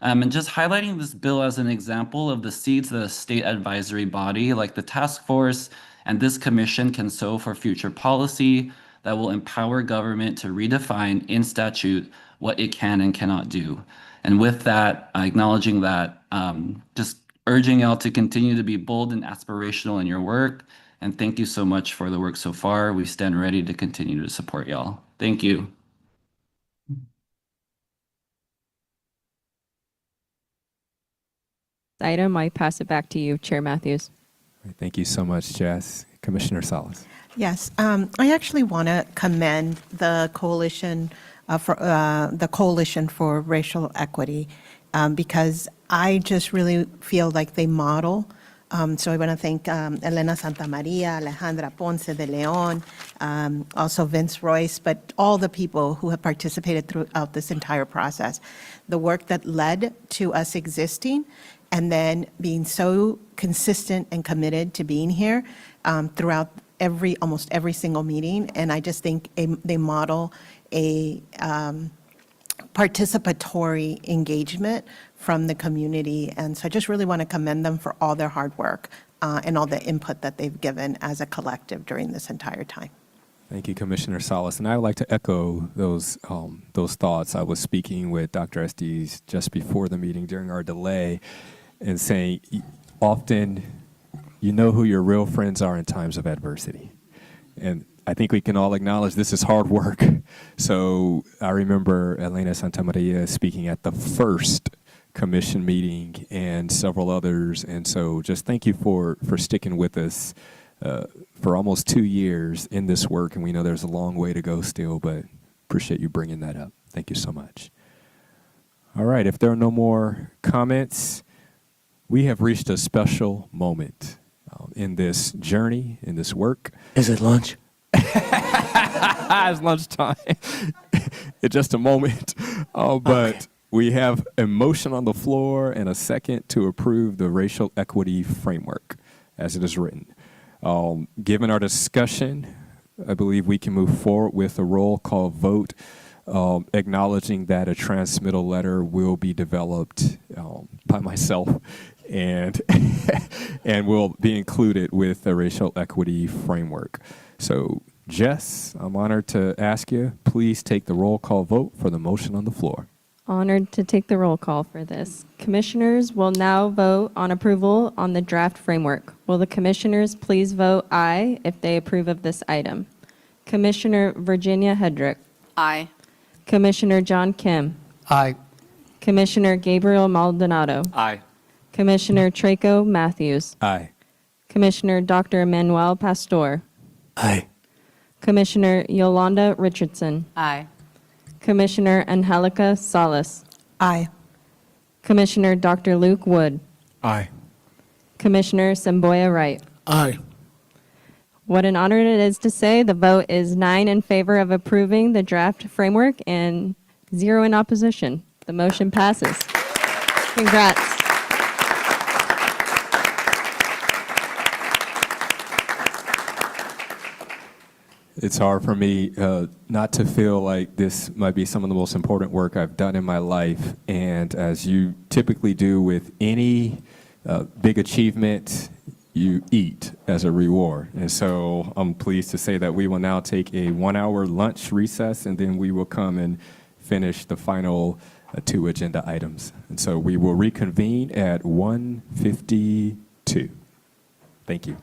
And just highlighting this bill as an example of the seeds that a state advisory body like the task force and this commission can sow for future policy that will empower government to redefine in statute what it can and cannot do. And with that, acknowledging that, just urging y'all to continue to be bold and aspirational in your work. And thank you so much for the work so far. We stand ready to continue to support y'all. Thank you. Item, I pass it back to you, Chair Matthews. Thank you so much, Jess. Commissioner Salas. Yes, I actually want to commend the coalition for Racial Equity because I just really feel like they model. So I want to thank Elena Santamaria, Alejandra Ponce de Leon, also Vince Royce, but all the people who have participated throughout this entire process. The work that led to us existing and then being so consistent and committed to being here throughout almost every single meeting. And I just think they model a participatory engagement from the community. And so I just really want to commend them for all their hard work and all the input that they've given as a collective during this entire time. Thank you, Commissioner Salas. And I would like to echo those thoughts. I was speaking with Dr. Estes just before the meeting during our delay and saying often you know who your real friends are in times of adversity. And I think we can all acknowledge this is hard work. So I remember Elena Santamaria speaking at the first commission meeting and several others. And so just thank you for sticking with us for almost 2 years in this work. And we know there's a long way to go still, but appreciate you bringing that up. Thank you so much. All right, if there are no more comments, we have reached a special moment in this journey, in this work. Is it lunch? It's lunchtime. It's just a moment. But we have a motion on the floor and a second to approve the racial equity framework as it is written. Given our discussion, I believe we can move forward with a roll call vote, acknowledging that a transmittal letter will be developed by myself and and will be included with the racial equity framework. So, Jess, I'm honored to ask you, please take the roll call vote for the motion on the floor. Honored to take the roll call for this. Commissioners will now vote on approval on the draft framework. Will the commissioners please vote aye if they approve of this item? Commissioner Virginia Hedrick. Aye. Commissioner John Kim. Aye. Commissioner Gabriel Maldonado. Aye. Commissioner Traco Matthews. Aye. Commissioner Dr. Manuel Pastor. Aye. Commissioner Yolanda Richardson. Aye. Commissioner Angelica Salas. Aye. Commissioner Dr. Luke Wood. Aye. Commissioner Semboya Wright. Aye. What an honor it is to say the vote is 9 in favor of approving the draft framework and 0 in opposition. The motion passes. Congrats. It's hard for me not to feel like this might be some of the most important work I've done in my life. And as you typically do with any big achievement, you eat as a reward. And so I'm pleased to say that we will now take a 1-hour lunch recess, and then we will come and finish the final 2 agenda items. And so we will reconvene at 1:52. Thank you.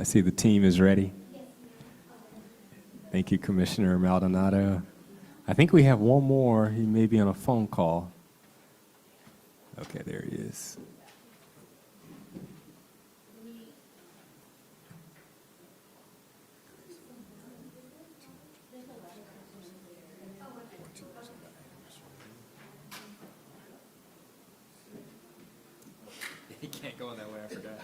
I see the team is ready. Thank you, Commissioner Maldonado. I think we have one more. He may be on a phone call. Okay, there he is. He can't go in that way, I forgot.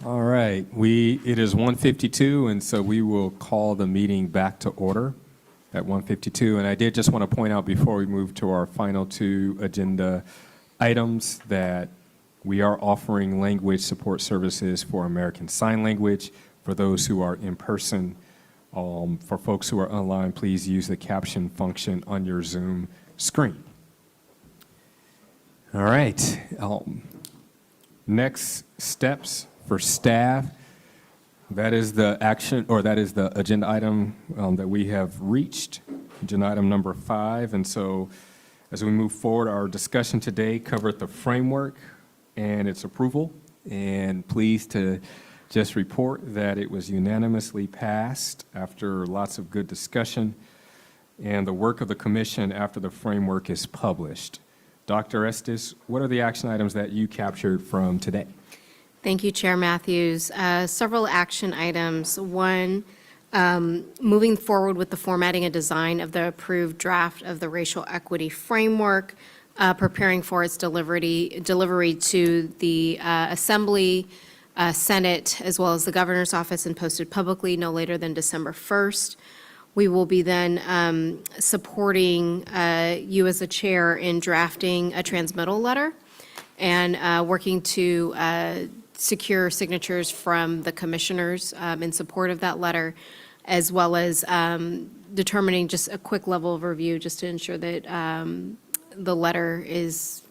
All right, it is 1:52, and so we will call the meeting back to order at 1:52. And I did just want to point out before we move to our final two agenda items that we are offering language support services for American Sign Language for those who are in person. For folks who are online, please use the caption function on your Zoom screen. All right. Next steps for staff. That is the action, or that is the agenda item that we have reached, agenda item number 5. And so as we move forward, our discussion today covered the framework and its approval. And pleased to just report that it was unanimously passed after lots of good discussion and the work of the commission after the framework is published. Dr. Estes, what are the action items that you captured from today? Thank you, Chair Matthews. Several action items. One, moving forward with the formatting and design of the approved draft of the racial equity framework, preparing for its delivery to the Assembly, Senate, as well as the Governor's Office, and posted publicly no later than December 1st. We will be then supporting you as a chair in drafting a transmittal letter and working to secure signatures from the commissioners in support of that letter, as well as determining just a quick level of review just to ensure that the letter is,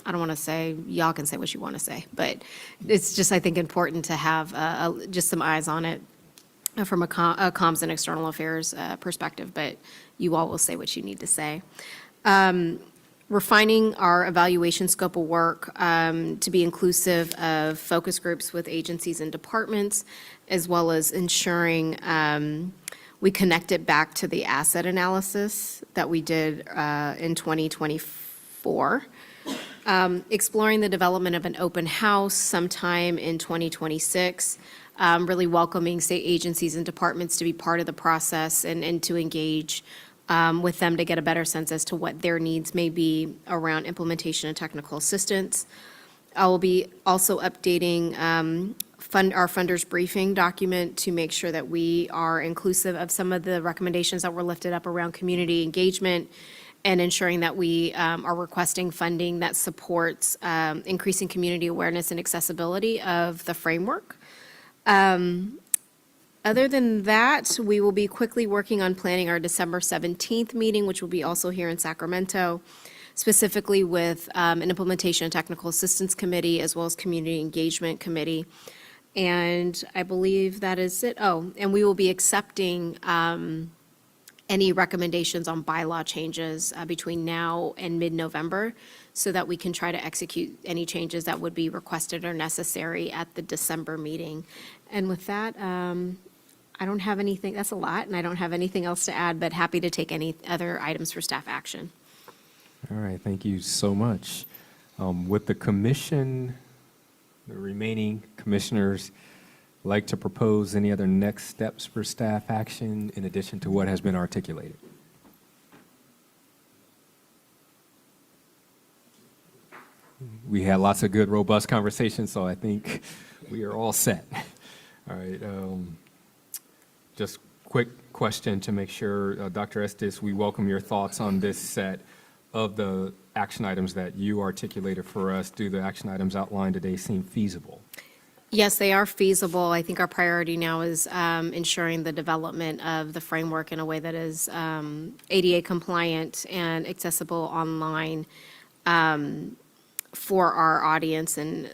I don't want to say, y'all can say what you want to say, but it's just, I think, important to have just some eyes on it from a comms and external affairs perspective, but you all will say what you need to say. Refining our evaluation scope of work to be inclusive of focus groups with agencies and departments, as well as ensuring we connect it back to the asset analysis that we did in 2024. Exploring the development of an open house sometime in 2026, really welcoming state agencies and departments to be part of the process and to engage with them to get a better sense as to what their needs may be around implementation and technical assistance. I will be also updating our funders briefing document to make sure that we are inclusive of some of the recommendations that were lifted up around community engagement and ensuring that we are requesting funding that supports increasing community awareness and accessibility of the framework. Other than that, we will be quickly working on planning our December 17th meeting, which will be also here in Sacramento, specifically with an Implementation and Technical Assistance Committee, as well as Community Engagement Committee. And I believe that is it. Oh, and we will be accepting any recommendations on bylaw changes between now and mid-November so that we can try to execute any changes that would be requested or necessary at the December meeting. And with that, I don't have anything, that's a lot, and I don't have anything else to add, but happy to take any other items for staff action. All right, thank you so much. Would the commission, the remaining commissioners, like to propose any other next steps for staff action in addition to what has been articulated? We had lots of good, robust conversations, so I think we are all set. All right. Just quick question to make sure, Dr. Estes, we welcome your thoughts on this set of the action items that you articulated for us. Do the action items outlined today seem feasible? Yes, they are feasible. I think our priority now is ensuring the development of the framework in a way that is ADA compliant and accessible online for our audience, and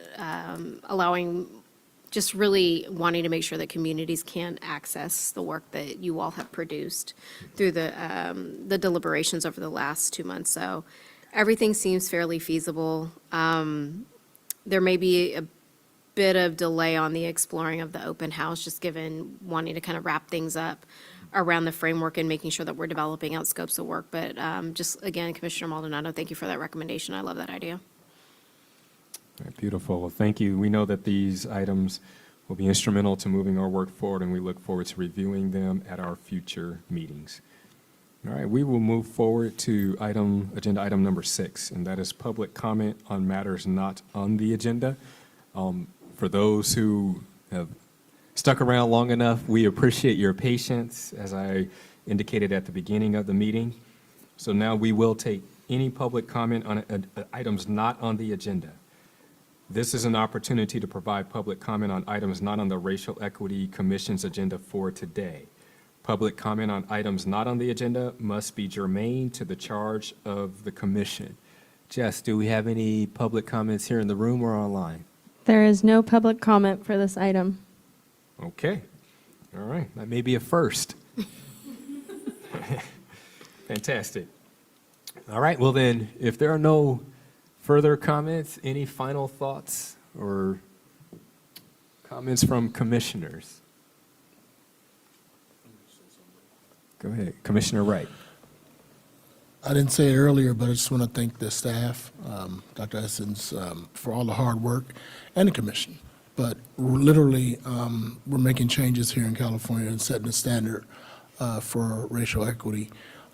allowing just really wanting to make sure that communities can access the work that you all have produced through the deliberations over the last 2 months. So everything seems fairly feasible. There may be a bit of delay on the exploring of the open house, just given wanting to kind of wrap things up around the framework and making sure that we're developing out scopes of work. But just, again, Commissioner Maldonado, thank you for that recommendation. I love that idea. All right, beautiful. Well, thank you. We know that these items will be instrumental to moving our work forward, and we look forward to reviewing them at our future meetings. All right, we will move forward to agenda item number 6, and that is public comment on matters not on the agenda. For those who have stuck around long enough, we appreciate your patience, as I indicated at the beginning of the meeting. So now we will take any public comment on items not on the agenda. This is an opportunity to provide public comment on items not on the Racial Equity Commission's agenda for today. Public comment on items not on the agenda must be germane to the charge of the commission. Jess, do we have any public comments here in the room or online? There is no public comment for this item. Okay. All right. That may be a first. Fantastic. All right. Well, then, if there are no further comments, any final thoughts or comments from commissioners? Go ahead. Commissioner Wright. I didn't say it earlier, but I just want to thank the staff, Dr. Essence, for all the hard work, and the commission. But literally, we're making changes here in California and setting a standard for racial equity.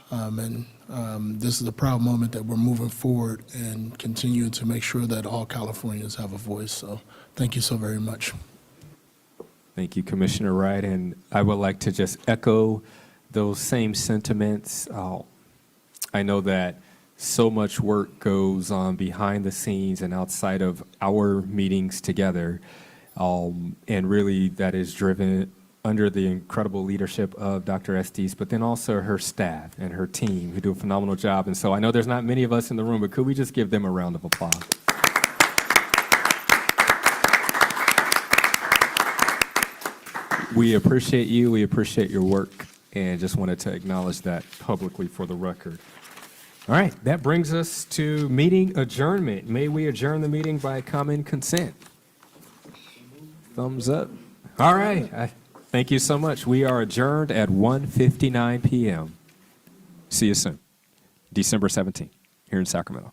This is a proud moment that we're moving forward and continuing to make sure that all Californians have a voice. So thank you so very much. Thank you, Commissioner Wright. And I would like to just echo those same sentiments. I know that so much work goes on behind the scenes and outside of our meetings together. And really that is driven under the incredible leadership of Dr. Estes, but then also her staff and her team who do a phenomenal job. And so I know there's not many of us in the room, but could we just give them a round of applause? We appreciate you. We appreciate your work, and just wanted to acknowledge that publicly for the record. All right, that brings us to meeting adjournment. May we adjourn the meeting by common consent? Thumbs up. All right. Thank you so much. We are adjourned at 1:59 p.m. See you soon. December 17th here in Sacramento.